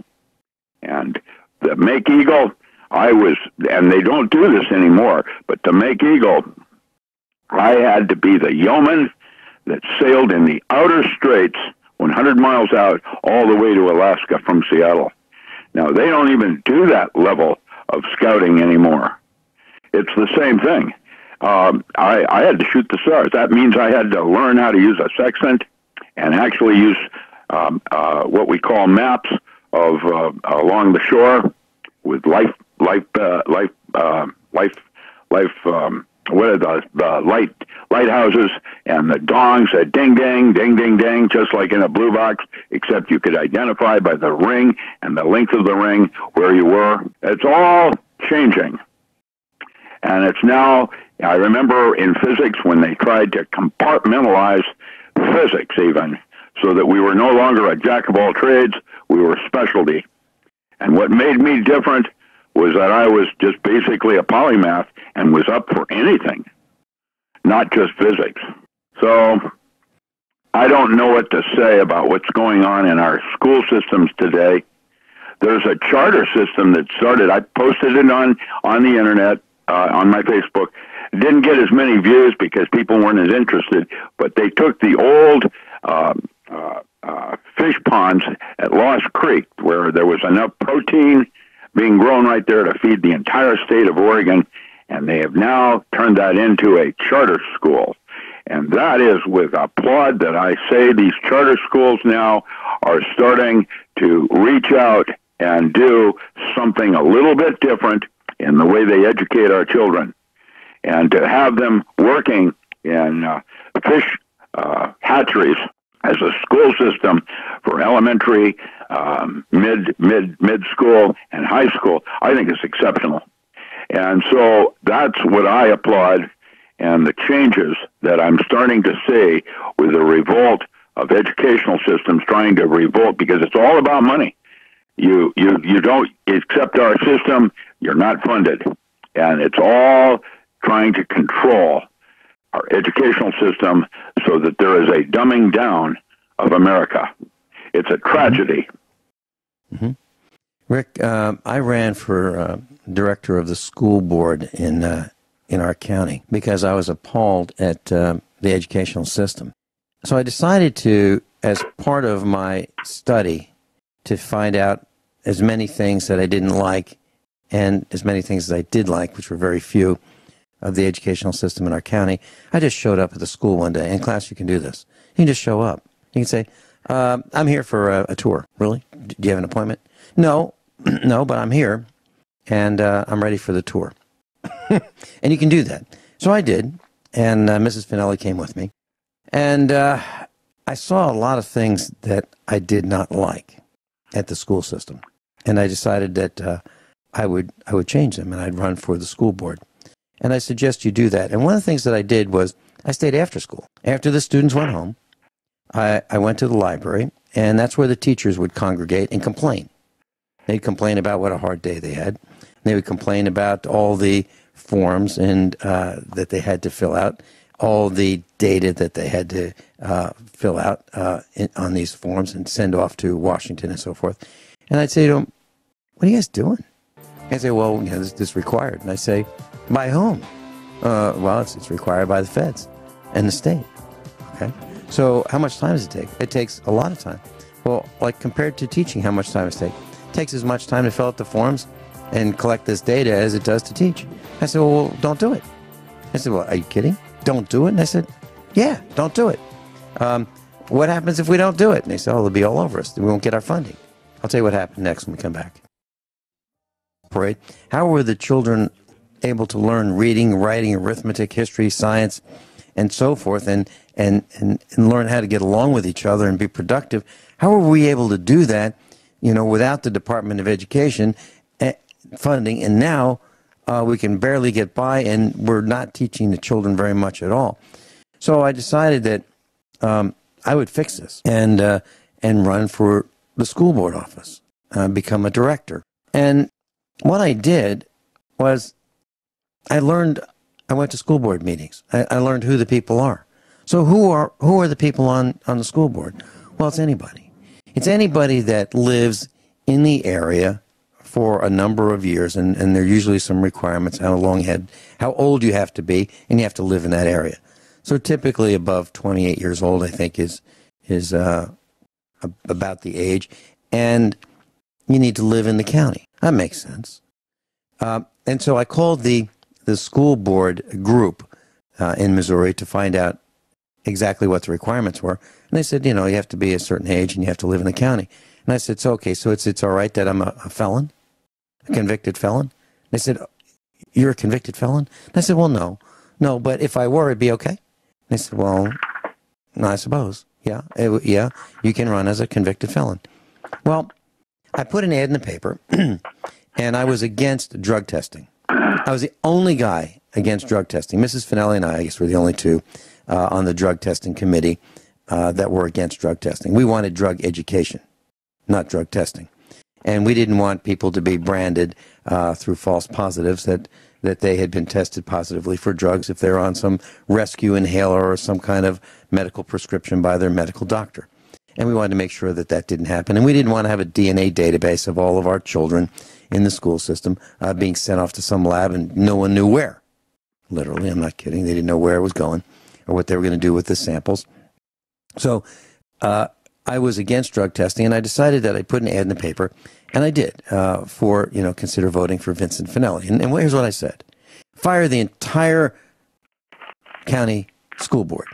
And to make Eagle, and they don't do this anymore, but to make Eagle, I had to be the yeoman that sailed in the outer straits 100 miles out all the way to Alaska from Seattle. Now, they don't even do that level of scouting anymore. It's the same thing. I had to shoot the stars. That means I had to learn how to use a sextant and actually use what we call maps of along the shore with lighthouses and the dongs that ding, ding, ding, ding, ding, just like in a blue box, except you could identify by the ring and the length of the ring where you were. It's all changing. And it's now, I remember in physics when they tried to compartmentalize physics even, so that we were no longer a jack of all trades, we were a specialty. And what made me different was that I was just basically a polymath and was up for anything, not just physics. So I don't know what to say about what's going on in our school systems today. There's a charter system that started. I posted it on the internet, on my Facebook. It didn't get as many views because people weren't as interested, but they took the old fish ponds at Lost Creek, where there was enough protein being grown right there to feed the entire state of Oregon, and they have now turned that into a charter school. And that is with applaud that I say these charter schools now are starting to reach out and do something a little bit different in the way they educate our children. And to have them working in fish hatcheries as a school system for elementary mid school and high school, I think is exceptional. And so that's what I applaud, and the changes that I'm starting to see with the revolt of educational systems trying to revolt, because it's all about money. You don't accept our system, you're not funded. And it's all trying to control our educational system so that there is a dumbing down of America. It's a tragedy. Mm-hmm. Rick, I ran for director of the school board in our county because I was appalled at the educational system. So I decided to, as part of my study, to find out as many things that I didn't like and as many things as I did like, which were very few, of the educational system in our county. I just showed up at the school one day. In class, you can do this. You can just show up. You can say, I'm here for a tour. Really? Do you have an appointment? No, but I'm here, and I'm ready for the tour. And you can do that. So I did, and Mrs. Finelli came with me. And I saw a lot of things that I did not like at the school system. And I decided that I would change them, and I'd run for the school board. And I suggest you do that. And one of the things that I did was I stayed after school. After the students went home, I went to the library, and that's where the teachers would congregate and complain. They'd complain about what a hard day they had. They would complain about all the forms and that they had to fill out, all the data that they had to fill out on these forms and send off to Washington and so forth. And I'd say to them, what are you guys doing? I'd say, well, this is required. And I say, by whom? Well, it's required by the feds and the state. Okay. So how much time does it take? It takes a lot of time. Well, like compared to teaching, how much time does it take? It takes as much time to fill out the forms and collect this data as it does to teach. I said, well, don't do it. I said, well, are you kidding? Don't do it? And I said, yeah, don't do it. What happens if we don't do it? And they said, oh, it'll be all over us. We won't get our funding. I'll tell you what happened next when we come back. Parade. How were the children able to learn reading, writing, arithmetic, history, science, and so forth, and learn how to get along with each other and be productive? How were we able to do that, without the Department of Education funding? And now we can barely get by, and we're not teaching the children very much at all. So I decided that I would fix this and run for the school board office, become a director. And what I did was I went to school board meetings. I learned who the people are. So who are the people on the school board? Well, it's anybody. It's anybody that lives in the area for a number of years, and there are usually some requirements, how old you have to be, and you have to live in that area. So typically above 28 years old, I think, is about the age, and you need to live in the county. That makes sense. And so I called the school board group in Missouri to find out exactly what the requirements were. And they said, you have to be a certain age and you have to live in the county. And I said, so okay, so it's all right that I'm a felon, a convicted felon? And they said, you're a convicted felon? And I said, well, no, but if I were, it'd be okay. And they said, well, no, I suppose. Yeah, you can run as a convicted felon. Well, I put an ad in the paper, and I was against drug testing. I was the only guy against drug testing. Mrs. Finelli and I guess, were the only two on the drug testing committee that were against drug testing. We wanted drug education, not drug testing. And we didn't want people to be branded through false positives that they had been tested positively for drugs if they're on some rescue inhaler or some kind of medical prescription by their medical doctor. And we wanted to make sure that didn't happen. And we didn't want to have a DNA database of all of our children in the school system being sent off to some lab and no one knew where. Literally, I'm not kidding. They didn't know where it was going or what they were going to do with the samples. So I was against drug testing, and I decided that I'd put an ad in the paper, and I did, consider voting for Vincent Finelli. And here's what I said. Fire the entire county school board.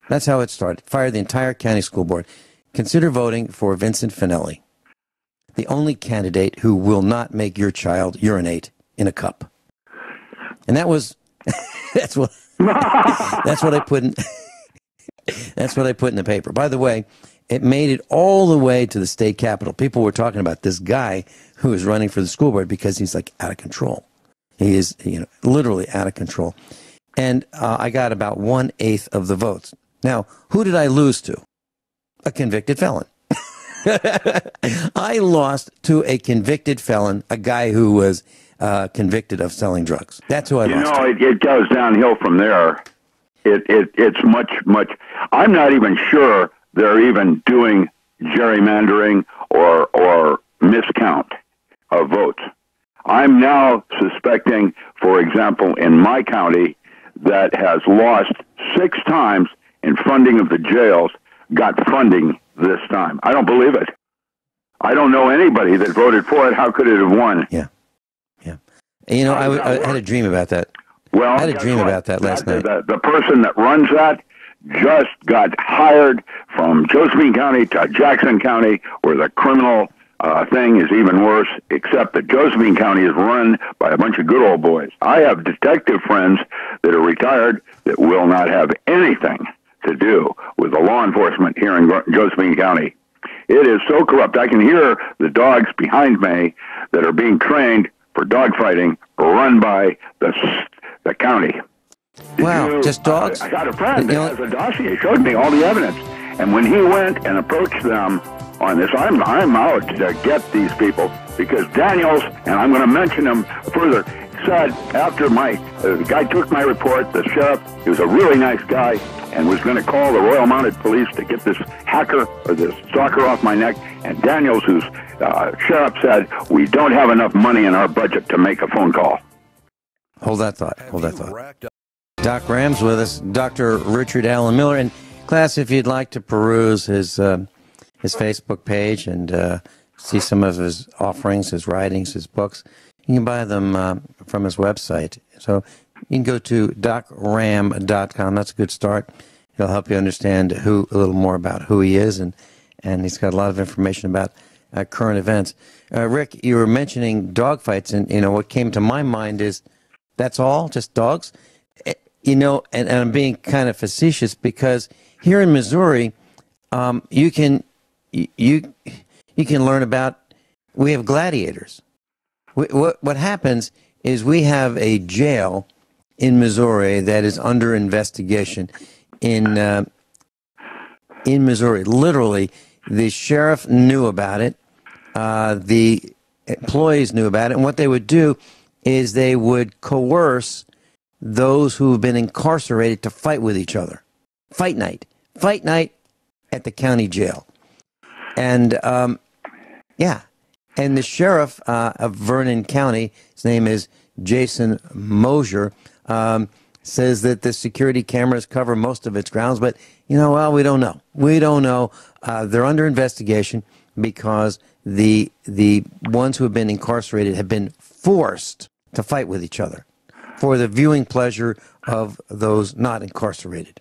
That's how it started. Fire the entire county school board. Consider voting for Vincent Finelli, the only candidate who will not make your child urinate in a cup. And that was, that's what I put in the paper. By the way, It made it all the way to the state capitol. People were talking about this guy who is running for the school board because he's like out of control. He is, literally out of control. And I got about 1/8 of the votes. Now, who did I lose to? A convicted felon. I lost to a convicted felon, a guy who was convicted of selling drugs. That's who I lost to. It goes downhill from there. It's much. I'm not even sure they're even doing gerrymandering or miscount of votes. I'm now suspecting, for example, in my county, that has lost 6 times in funding of the jails, got funding this time. I don't believe it. I don't know anybody that voted for it. How could it have won? Yeah. I had a dream about that. Well, I had a dream about that last night. The person that runs that just got hired from Josephine County to Jackson County, where the criminal thing is even worse, except that Josephine County is run by a bunch of good old boys. I have detective friends that are retired that will not have anything to do with the law enforcement here in Josephine County. It is so corrupt. I can hear the dogs behind me that are being trained for dog fighting run by the county. Just dogs? I got a friend that has a dossier, showed me all the evidence. And when he went and approached them on this, I'm out to get these people, because Daniels, and I'm going to mention him further, said after the guy took my report, the sheriff, he was a really nice guy, and was going to call the Royal Mounted Police to get this hacker or this stalker off my neck. And Daniels, who's sheriff, said, we don't have enough money in our budget to make a phone call. Hold that thought. Doc Ram's with us, Dr. Richard Allen Miller. And class, if you'd like to peruse his Facebook page and see some of his offerings, his writings, his books, you can buy them from his website. So you can go to docram.com. That's a good start. It'll help you understand a little more about who he is, and he's got a lot of information about current events. Rick, you were mentioning dogfights, and what came to my mind is, that's all, just dogs? And I'm being kind of facetious, because here in Missouri, you can learn about, we have gladiators. What happens is we have a jail in Missouri that is under investigation in Missouri. Literally, the sheriff knew about it. The employees knew about it. And what they would do is they would coerce those who have been incarcerated to fight with each other. Fight night at the county jail. And, and the sheriff of Vernon County, his name is Jason Mosier, says that the security cameras cover most of its grounds, but, we don't know. We don't know. They're under investigation because the ones who have been incarcerated have been forced to fight with each other for the viewing pleasure of those not incarcerated.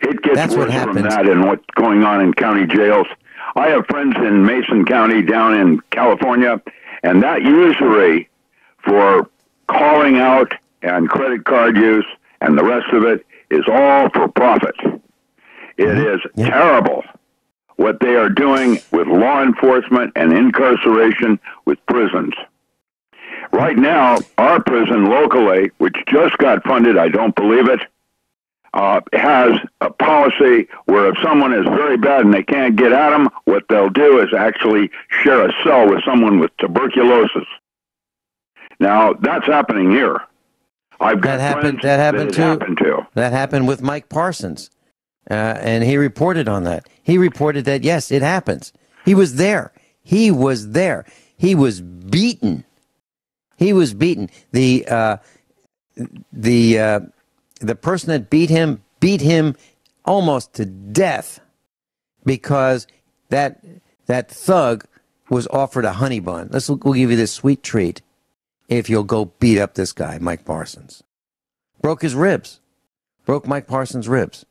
It gets worse from that and what's going on in county jails. I have friends in Mason County down in California, and that usury for calling out and credit card use and the rest of it is all for profit. It is terrible what they are doing with law enforcement and incarceration with prisons. Right now, our prison locally, which just got funded, I don't believe it, has a policy where if someone is very bad and they can't get at them, what they'll do is actually share a cell with someone with tuberculosis. Now, that's happening here. That happened too. That happened with Mike Parsons, and he reported on that. He reported that, yes, it happens. He was there. He was beaten. The person that beat him almost to death because that thug was offered a honey bun. We'll give you this sweet treat if you'll go beat up this guy, Mike Parsons. Broke Mike Parsons' ribs.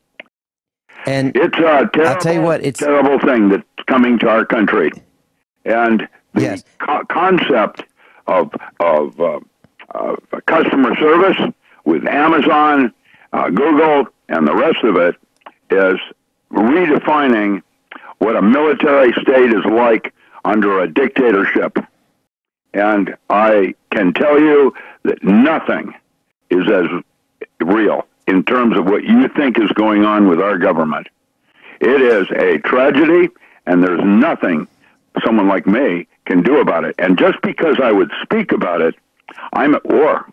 And it's a terrible, I'll tell you what, it's terrible thing that's coming to our country. And the concept of customer service with Amazon, Google, and the rest of it is redefining what a military state is like under a dictatorship. And I can tell you that nothing is as real in terms of what you think is going on with our government. It is a tragedy, and there's nothing someone like me can do about it. And just because I would speak about it, I'm at war.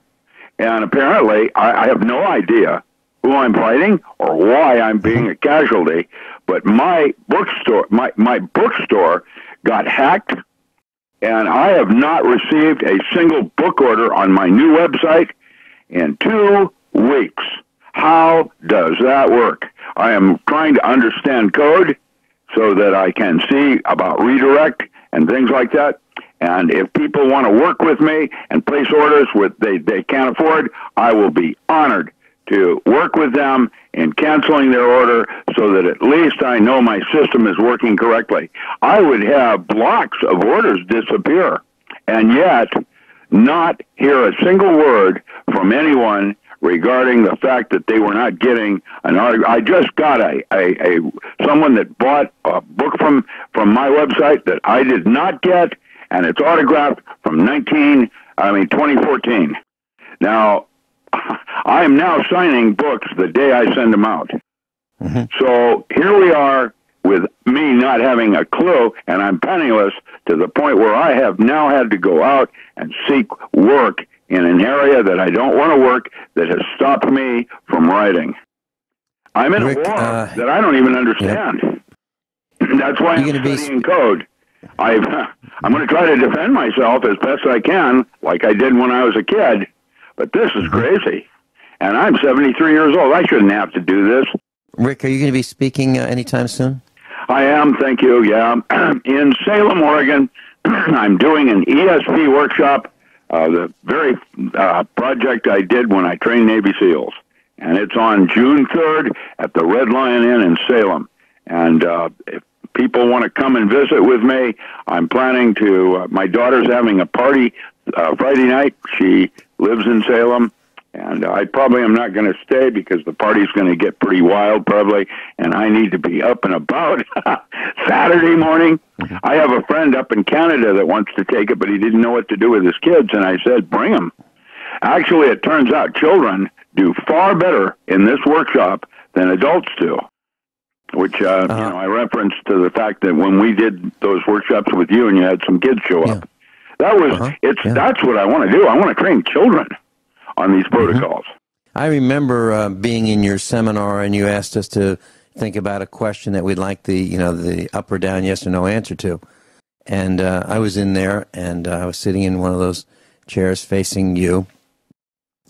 And apparently, I have no idea who I'm fighting or why I'm being a casualty, but my bookstore got hacked, and I have not received a single book order on my new website in 2 weeks. How does that work? I am trying to understand code so that I can see about redirect and things like that. And if people want to work with me and place orders they can't afford, I will be honored to work with them in canceling their order so that at least I know my system is working correctly. I would have blocks of orders disappear and yet not hear a single word from anyone regarding the fact that they were not getting an article. I just got someone that bought a book from my website that I did not get, and it's autographed from 2014. Now, I am now signing books the day I send them out. Mm-hmm. So here we are with me not having a clue, and I'm penniless to the point where I have now had to go out and seek work in an area that I don't want to work, that has stopped me from writing. I'm in a war that I don't even understand. Yep. That's why I'm studying code. I'm going to try to defend myself as best I can, like I did when I was a kid, but this is crazy. And I'm 73 years old. I shouldn't have to do this. Rick, are you going to be speaking anytime soon? I am, thank you, yeah. In Salem, Oregon, I'm doing an ESP workshop, the very project I did when I trained Navy SEALs. And it's on June 3rd at the Red Lion Inn in Salem. And if people want to come and visit with me, I'm planning to, my daughter's having a party Friday night. She lives in Salem. And I probably am not going to stay because the party's going to get pretty wild probably, and I need to be up and about Saturday morning. I have a friend up in Canada that wants to take it, but he didn't know what to do with his kids, and I said, bring them. Actually, it turns out children do far better in this workshop than adults do, which I referenced to the fact that when we did those workshops with you and you had some kids show up. That was that's what I want to do. I want to train children on these protocols. I remember being in your seminar, and you asked us to think about a question that we'd like the up or down, yes or no answer to. And I was in there, and I was sitting in one of those chairs facing you.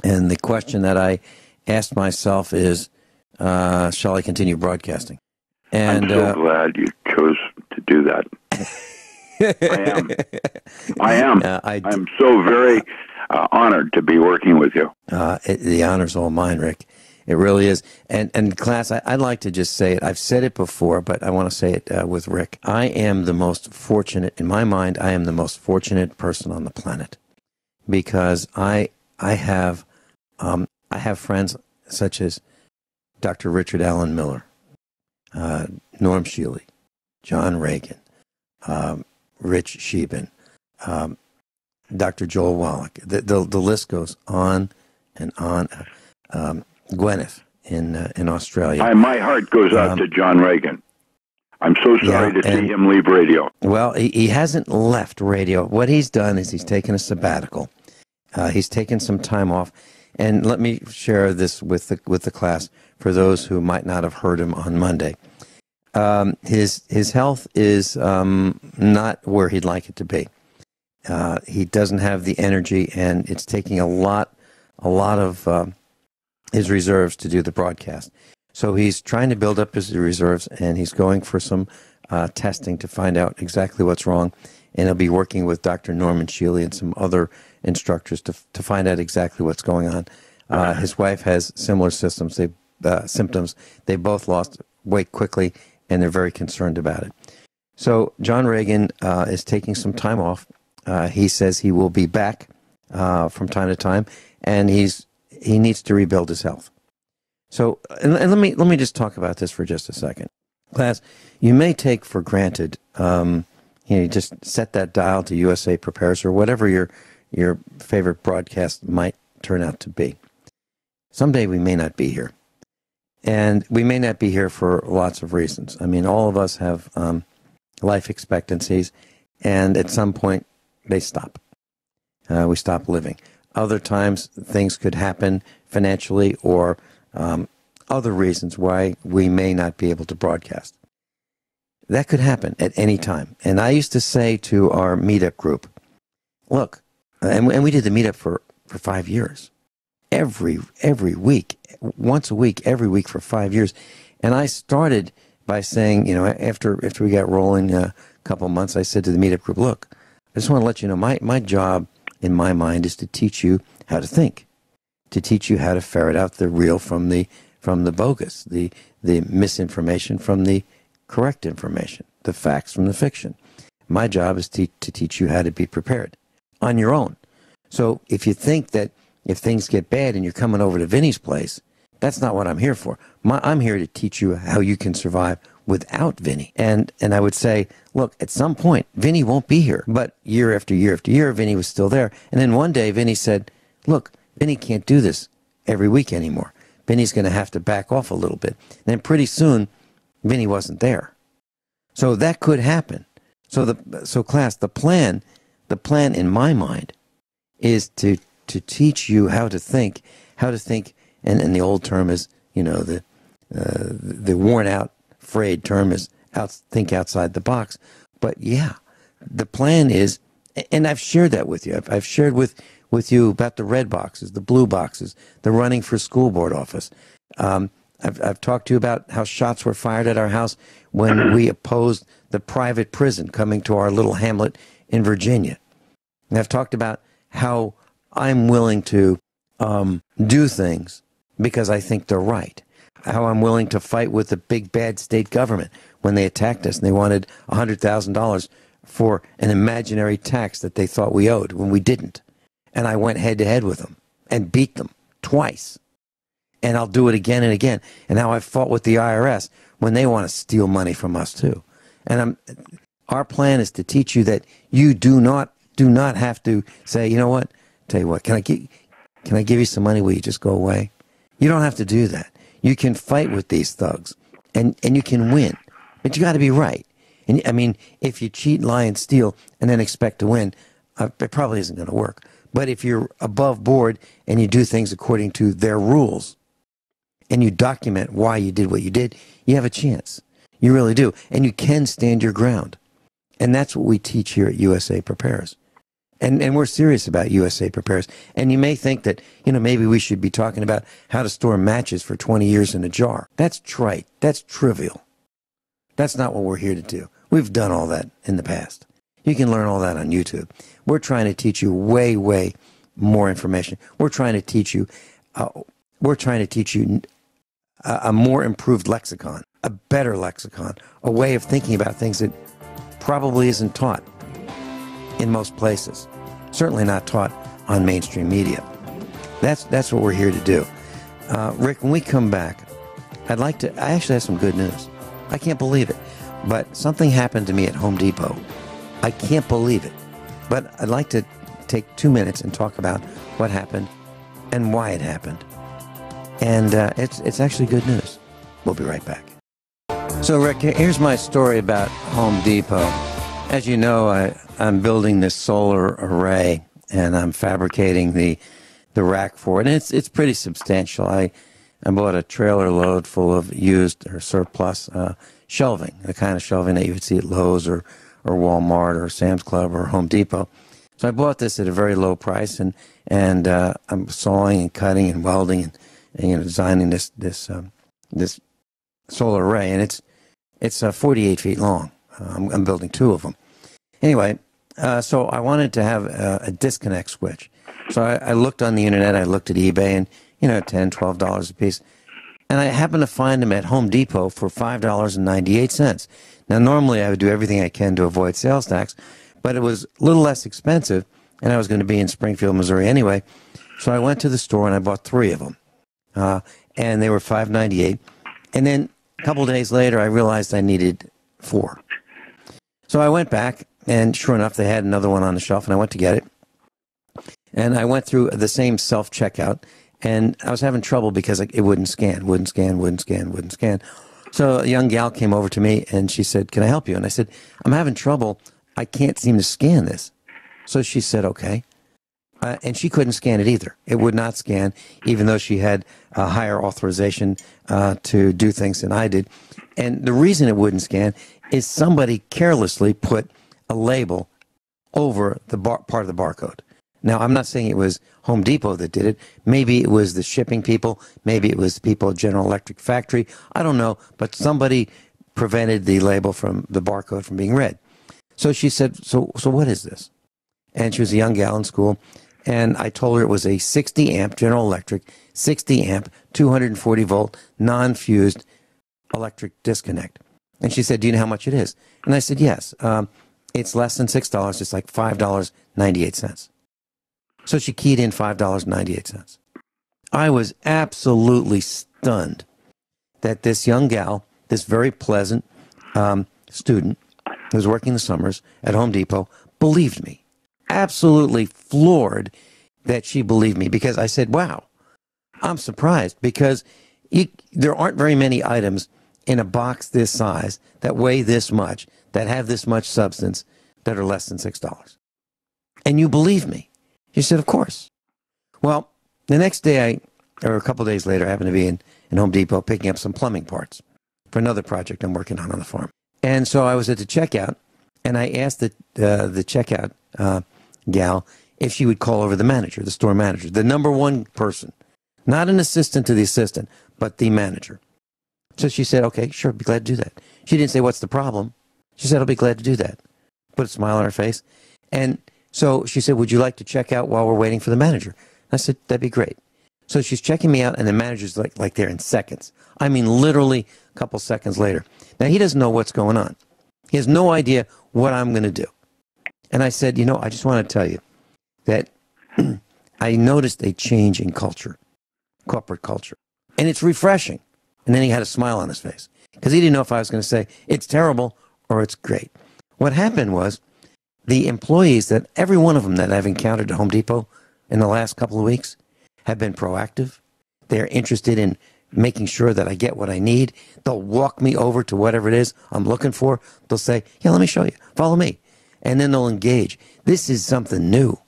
And the question that I asked myself is, shall I continue broadcasting? And, I'm so glad you chose to do that. I am. I'm so very honored to be working with you. The honor's all mine, Rick. It really is. And class, I'd like to just say it. I've said it before, but I want to say it with Rick. I am the most fortunate, in my mind, I am the most fortunate person on the planet because I have friends such as Dr. Richard Allen Miller, Norm Shealy, John Regan, Rich Sheben, Dr. Joel Wallach. The list goes on and on. Gwyneth in Australia. My heart goes out to John Regan. I'm so sorry to see him leave radio. Well, he hasn't left radio. What he's done is he's taken a sabbatical. He's taken some time off. And let me share this with the class for those who might not have heard him on Monday. His health is not where he'd like it to be. He doesn't have the energy, and it's taking a lot of his reserves to do the broadcast. So he's trying to build up his reserves, and he's going for some testing to find out exactly what's wrong. And he'll be working with Dr. Norman Shealy and some other instructors to find out exactly what's going on. His wife has similar symptoms. They both lost weight quickly, and they're very concerned about it. So John Regan is taking some time off. He says he will be back from time to time, and he needs to rebuild his health. So, and let me just talk about this for just a second. Class, you may take for granted, you just set that dial to USA Prepares or whatever your favorite broadcast might turn out to be. Someday we may not be here. And we may not be here for lots of reasons. I mean, all of us have life expectancies, and at some point they stop. We stop living. Other times things could happen financially or other reasons why we may not be able to broadcast. That could happen at any time. And I used to say to our meetup group, look, and we did the meetup for 5 years. Every week, once a week, every week for 5 years. And I started by saying, after we got rolling a couple months, I said to the meetup group, look, I just want to let you know my job in my mind is to teach you how to think, to teach you how to ferret out the real from the bogus, the misinformation from the correct information, the facts from the fiction. My job is to teach you how to be prepared on your own. So if you think that if things get bad and you're coming over to Vinny's place, that's not what I'm here for. I'm here to teach you how you can survive without Vinny. And I would say, look, at some point, Vinny won't be here. But year after year after year, Vinny was still there. And then one day, Vinny said, look, Vinny can't do this every week anymore. Vinny's going to have to back off a little bit. And then pretty soon, Vinny wasn't there. So that could happen. So class, the plan in my mind is to teach you how to think, and the old term is, the worn out, frayed term is think outside the box. But yeah, the plan is, and I've shared that with you. I've shared with you about the red boxes, the blue boxes, the running for school board office. I've talked to you about how shots were fired at our house when we opposed the private prison coming to our little hamlet in Virginia. And I've talked about how I'm willing to do things because I think they're right. How I'm willing to fight with the big bad state government when they attacked us and they wanted $100,000 for an imaginary tax that they thought we owed when we didn't. And I went head to head with them and beat them twice. And I'll do it again and again. And now I've fought with the IRS when they want to steal money from us too. And our plan is to teach you that you do not have to say, you know what? Tell you what, can I give you some money? Will you just go away? You don't have to do that. You can fight with these thugs, and you can win, but you got to be right. And I mean, if you cheat, lie, and steal, and then expect to win, it probably isn't going to work. But if you're above board and you do things according to their rules, and you document why you did what you did, you have a chance. You really do, and you can stand your ground. And that's what we teach here at USA Prepares. And we're serious about USA Prepares. And you may think that, maybe we should be talking about how to store matches for 20 years in a jar. That's trite. That's trivial. That's not what we're here to do. We've done all that in the past. You can learn all that on YouTube. We're trying to teach you way, way more information. We're trying to teach you a more improved lexicon, a better lexicon, a way of thinking about things that probably isn't taught in most places. Certainly not taught on mainstream media. That's what we're here to do. Rick, when we come back, I actually have some good news. I can't believe it, but something happened to me at Home Depot. I can't believe it, but I'd like to take 2 minutes and talk about what happened and why it happened. And it's actually good news. We'll be right back. So, Rick, here's my story about Home Depot. As you know, I'm building this solar array, and I'm fabricating the rack for it. And it's pretty substantial. I bought a trailer load full of used or surplus shelving, the kind of shelving that you would see at Lowe's or Walmart or Sam's Club or Home Depot. So I bought this at a very low price, and I'm sawing and cutting and welding and designing this solar array, and it's 48 feet long. I'm building 2 of them. Anyway, so I wanted to have a disconnect switch. So I looked on the internet, I looked at eBay, and $10, $12 a piece. And I happened to find them at Home Depot for $5.98. Now, normally I would do everything I can to avoid sales tax, but it was a little less expensive, and I was going to be in Springfield, Missouri anyway. So I went to the store and I bought 3 of them. And they were $5.98. And then A couple days later, I realized I needed 4. So I went back, and sure enough, they had another one on the shelf, and I went to get it. And I went through the same self-checkout, and I was having trouble because it wouldn't scan. So a young gal came over to me, and she said, "Can I help you?" And I said, "I'm having trouble. I can't seem to scan this." So she said, "Okay." And she couldn't scan it either. It would not scan, even though she had a higher authorization to do things than I did. And the reason it wouldn't scan is somebody carelessly put a label over the part of the barcode. Now, I'm not saying it was Home Depot that did it. Maybe it was the shipping people. Maybe it was the people at General Electric factory. I don't know, but somebody prevented the label from the barcode from being read. So she said, so what is this? And she was a young gal in school. And I told her it was a 60 amp General Electric, 60 amp, 240 volt, non-fused electric disconnect. And she said, "Do you know how much it is?" And I said, "Yes. It's less than $6. It's like $5.98. So she keyed in $5.98. I was absolutely stunned that this young gal, this very pleasant student who was working the summers at Home Depot, believed me. Absolutely floored that she believed me, because I said, "Wow, I'm surprised, because there aren't very many items in a box this size that weigh this much, that have this much substance, that are less than $6. And you believe me." She said, "Of course." Well, the next day, or a couple days later, I happened to be in Home Depot picking up some plumbing parts for another project I'm working on the farm. And so I was at the checkout, and I asked the checkout gal if she would call over the manager, the store manager, the number one person, not an assistant to the assistant, but the manager. So she said, "Okay, sure, be glad to do that." She didn't say, "What's the problem?" She said, "I'll be glad to do that." Put a smile on her face. And so she said, "Would you like to check out while we're waiting for the manager?" I said, "That'd be great." So she's checking me out, and the manager's like there in seconds. I mean, literally a couple seconds later. Now, he doesn't know what's going on. He has no idea what I'm going to do. And I said, "I just want to tell you that I noticed a change in culture, corporate culture. And it's refreshing." And then he had a smile on his face, because he didn't know if I was going to say it's terrible or it's great. What happened was, the employees, that every one of them that I've encountered at Home Depot in the last couple of weeks, have been proactive. They're interested in making sure that I get what I need. They'll walk me over to whatever it is I'm looking for. They'll say, "Yeah, let me show you. Follow me." And then they'll engage. This is something new.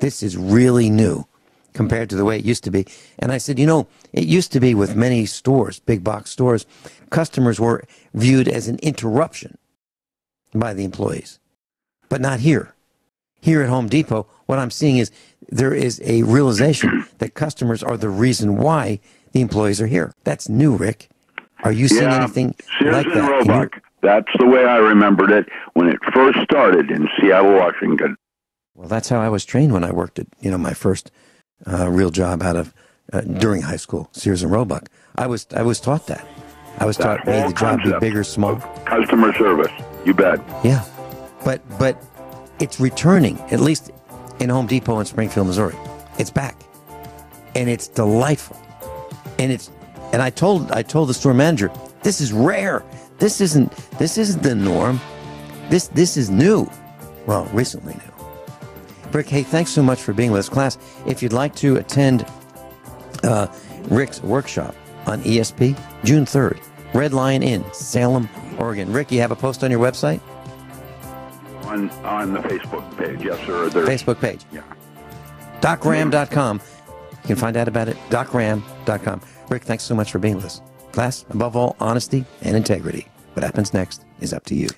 This is really new compared to the way it used to be. And I said, it used to be with many stores, big box stores, customers were viewed as an interruption by the employees. But not here. Here at Home Depot, what I'm seeing is there is a realization that customers are the reason why the employees are here. That's new, Rick. Are you seeing anything like that? Roebuck. That's the way I remembered it when it first started in Seattle, Washington. Well, that's how I was trained when I worked at, my first real job out of during high school, Sears and Roebuck. I was taught that. I was taught made the job be big or small. Customer service, you bet. Yeah, but it's returning, at least in Home Depot in Springfield, Missouri. It's back, and it's delightful. And I told the store manager, "This is rare. This isn't the norm. This is new." Well, recently new. Rick, hey, thanks so much for being with us. Class, if you'd like to attend Rick's workshop on ESP, June 3rd, Red Lion Inn, Salem, Oregon. Rick, you have a post on your website? On the Facebook page, yes, sir. Facebook page. Yeah. DocRam.com. You can find out about it, DocRam.com. Rick, thanks so much for being with us. Class, above all, honesty and integrity. What happens next is up to you.